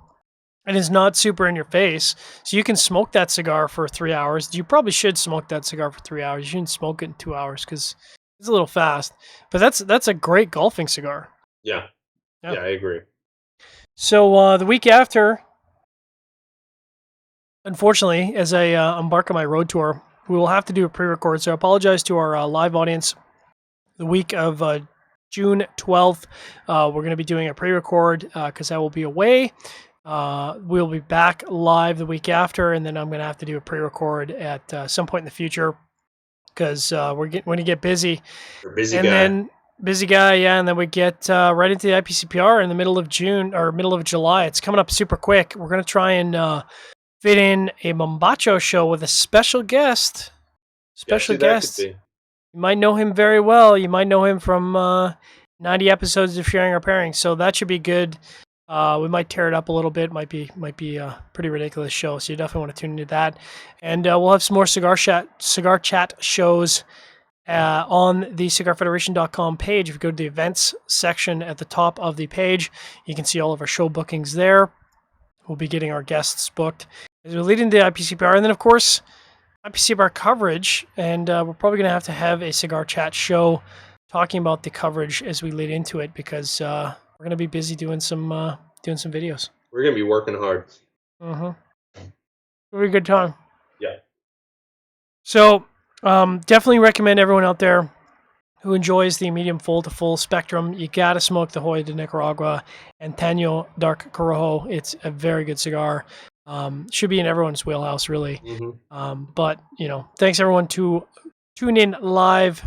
and it's not super in your face. So you can smoke that cigar for 3 hours. You probably should smoke that cigar for 3 hours. You shouldn't smoke it in 2 hours because it's a little fast. But that's a great golfing cigar. Yeah. Yeah, I agree. So the week after, unfortunately, as I embark on my road tour, we will have to do a pre-record. So I apologize to our live audience. The week of June 12th, we're going to be doing a pre-record because I will be away. We'll be back live the week after, and then I'm going to have to do a pre-record at some point in the future because we're going to get busy. You're a busy And guy. then busy guy, yeah, and then we get right into the IPCPR in the middle of June or middle of July. It's coming up super quick. We're going to try and fit in a Mombacho show with a special guest. Special guest. That could be. You might know him very well. You might know him from 90 episodes of Sharing Our Pairings. So that should be good. We might tear it up a little bit. Might be a pretty ridiculous show. So you definitely want to tune into that. And we'll have some more cigar chat shows on the cigarfederation.com page. If you go to the events section at the top of the page, you can see all of our show bookings there. We'll be getting our guests booked as we're leading the IPCPR. And then, of course, IPCPR coverage, and we're probably going to have a cigar chat show talking about the coverage as we lead into it because we're going to be busy doing some videos. We're going to be working hard. Mm-hmm. It'll be a good time. Yeah. So definitely recommend everyone out there who enjoys the medium full to full spectrum. You got to smoke the Joya de Nicaragua Antano Dark Corojo. It's a very good cigar. Should be in everyone's wheelhouse, really. Mm-hmm. But, thanks everyone to tune in live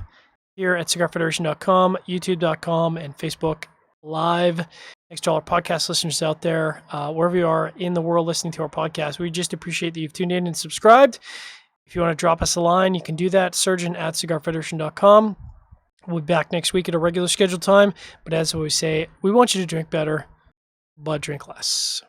here at cigarfederation.com, youtube.com, and Facebook Live. Thanks to all our podcast listeners out there, wherever you are in the world listening to our podcast. We just appreciate that you've tuned in and subscribed. If you want to drop us a line, you can do that, surgeon@cigarfederation.com. We'll be back next week at a regular scheduled time. But as we say, we want you to drink better, but drink less.